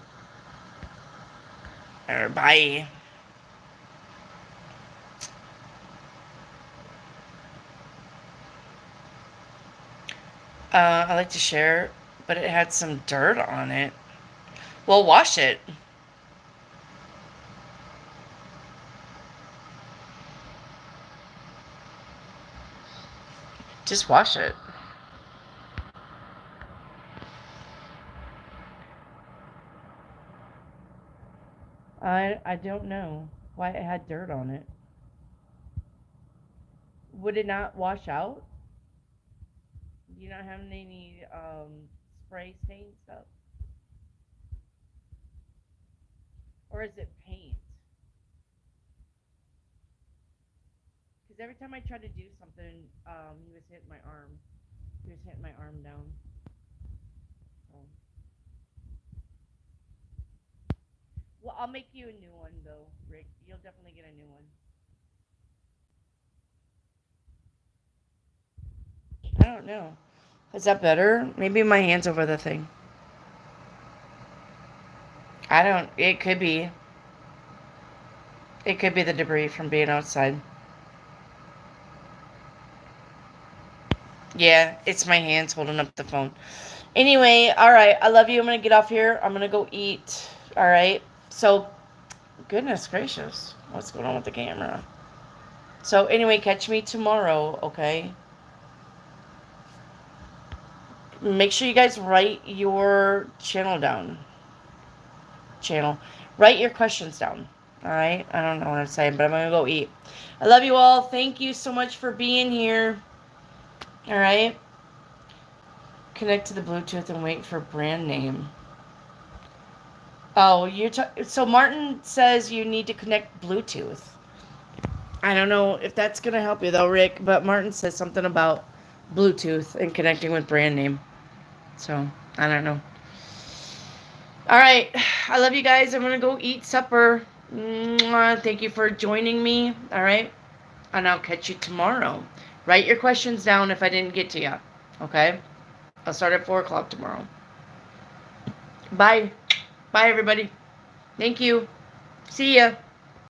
Bye. I like to share, but it had some dirt on it. Well, wash it. Just wash it. I don't know why it had dirt on it. Would it not wash out? Do you not have any spray stain stuff? Or is it paint? Because every time I tried to do something, he was hitting my arm. He was hitting my arm down. So. Well, I'll make you a new one, though, Rick. You'll definitely get a new one. I don't know. Is that better? Maybe my hand's over the thing. I don't. It could be. It could be the debris from being outside. Yeah, it's my hands holding up the phone. Anyway, all right. I love you. I'm going to get off here. I'm going to go eat. All right. So, goodness gracious. What's going on with the camera? So, anyway, catch me tomorrow, okay? Make sure you guys write your write your questions down. All right, I don't know what I'm saying, but I'm gonna go eat. I love you all. Thank you so much for being here. All right, connect to the Bluetooth and wait for brand name. Oh, so Martin says you need to connect Bluetooth. I don't know if that's gonna help you though, Rick, but Martin says something about Bluetooth and connecting with brand name. So I don't know. All right, I love you guys. I'm gonna go eat supper. Thank you for joining me. All right, and I'll catch you tomorrow. Write your questions down if I didn't get to you. Okay, I'll start at 4:00 tomorrow. Bye. Bye, everybody. Thank you. See ya.